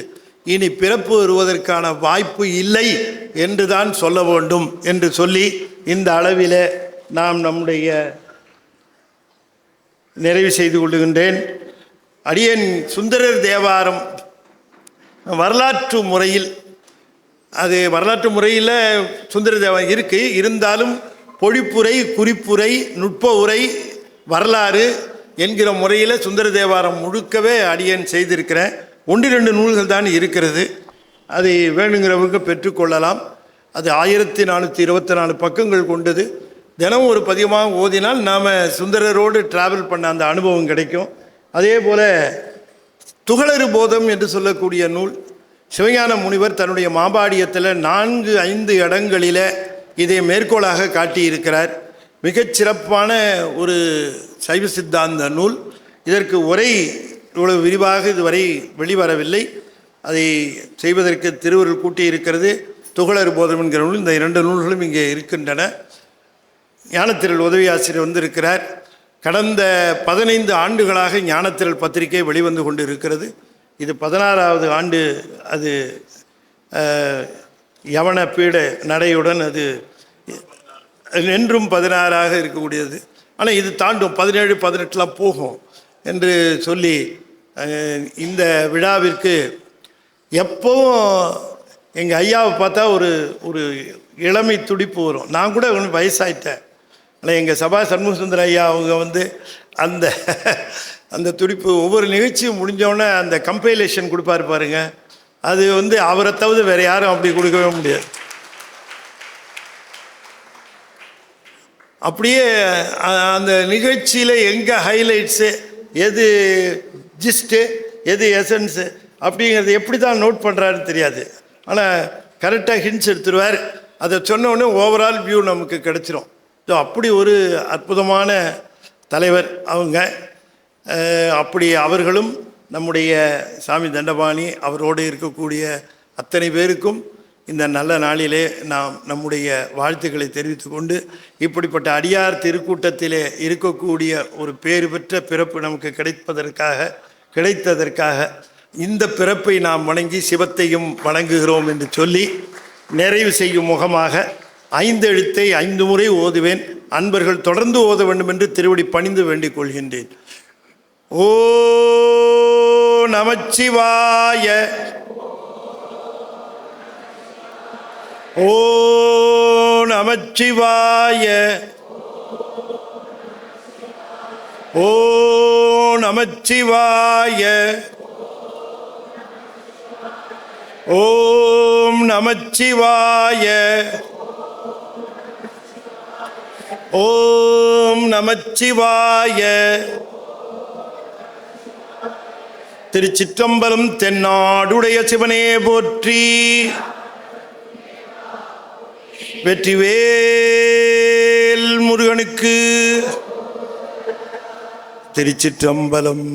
இனி பிறப்பு வருவதற்கான வாய்ப்பு இல்லை என்று தான் சொல்ல வேண்டும் என்று சொல்லி இந்த அளவில் நாம் நம்முடைய நிறைவு செய்து கொள்ளுகின்றேன். அடியேன் சுந்தரர் தேவாரம் வரலாற்று முறையில், அது வரலாற்று முறையில் சுந்தர தேவாரம் இருக்குது, இருந்தாலும் பொழிப்புரை, குறிப்புரை, நுட்ப உரை, வரலாறு என்கிற முறையில் சுந்தர தேவாரம் முழுக்கவே அடியேன் செய்திருக்கிறேன். 1-2 நூல்கள் தான் இருக்கிறது, அதை வேணுங்கிறவங்க பெற்றுக்கொள்ளலாம். அது 1424 பக்கங்கள் கொண்டது. தினம் ஒரு பதிகமாக ஓதினால் நாம் சுந்தரரோடு டிராவல் பண்ண அந்த அனுபவம் கிடைக்கும். அதே போல் துகளறு போதம் என்று சொல்லக்கூடிய நூல் சிவஞான முனிவர் தன்னுடைய மாபாடியத்தில் 4-5 இடங்களில் இதை மேற்கோளாக காட்டியிருக்கிறார். மிகச்சிறப்பான ஒரு சைவ சித்தாந்த நூல். இதற்கு உரை இவ்வளவு விரிவாக இதுவரை வெளிவரவில்லை. அதை செய்வதற்கு திருவருள் கூட்டியிருக்கிறது. துகளறு போதம் என்கிற நூல், இந்த 2 நூல்களும் இங்கே இருக்கின்றன. ஞானத்திரள் உதவி ஆசிரியர் வந்திருக்கிறார். கடந்த 15 ஆண்டுகளாக ஞானத்திரள் பத்திரிகை வெளிவந்து கொண்டு இருக்கிறது. இது 16வது ஆண்டு. அது யவன பீட நடையுடன் அது என்றும் 16ஆக இருக்கக்கூடியது. ஆனால் இது தாண்டும் 17, 18 போகும் என்று சொல்லி இந்த விழாவிற்கு எப்போவும் எங்கள் ஐயாவை பார்த்தா ஒரு இளமை துடிப்பு வரும். நான் கூட வயசாயிட்டேன், ஆனால் எங்கள் சபா சண்முகசுந்தர ஐயா அவங்க வந்து அந்த அந்த துடிப்பு ஒவ்வொரு நிகழ்ச்சியும் முடிஞ்சோடனே அந்த கம்பைலேஷன் கொடுப்பாரு பாருங்க, அது வந்து அவரை தவிர வேறு யாரும் அப்படி கொடுக்கவே முடியாது. அப்படியே அந்த நிகழ்ச்சியில் எங்கே ஹைலைட்ஸு, எது ஜிஸ்ட்டு, எது எசன்ஸு அப்படிங்கிறது எப்படி தான் நோட் பண்ணுறாருன்னு தெரியாது. ஆனால் கரெக்டாக ஹிண்ட்ஸ் எடுத்துருவார். அதை சொன்னோடனே ஓவரால் வியூ நமக்கு கிடச்சிரும். ஸோ அப்படி ஒரு அற்புதமான தலைவர் அவங்க. அப்படி அவர்களும் நம்முடைய சாமி தண்டபாணி அவரோடு இருக்கக்கூடிய அத்தனை பேருக்கும் இந்த நல்ல நாளிலே நாம் நம்முடைய வாழ்த்துக்களை தெரிவித்து கொண்டு, இப்படிப்பட்ட அடியார் திருக்கூட்டத்திலே இருக்கக்கூடிய ஒரு பேறு பெற்ற பிறப்பு நமக்கு கிடைத்ததற்காக இந்த பிறப்பை நாம் வணங்கி சிவத்தையும் வணங்குகிறோம் என்று சொல்லி நிறைவு செய்யும் முகமாக 5 எழுத்தை 5 முறை ஓதுவேன். அன்பர்கள் தொடர்ந்து ஓத வேண்டும் என்று திருவடி பணிந்து வேண்டிக் கொள்கின்றேன். ஓ நமச்சிவாய, ஓ நமச்சிவாய, ஓ நமச்சிவாய, ஓம் நமச்சிவாய, ஓம் நமச்சிவாய. திருச்சிற்றம்பலம். தென்னாடுடைய சிவனே போற்றி. வெற்றிவேல் முருகனுக்கு. திருச்சிற்றம்பலம்.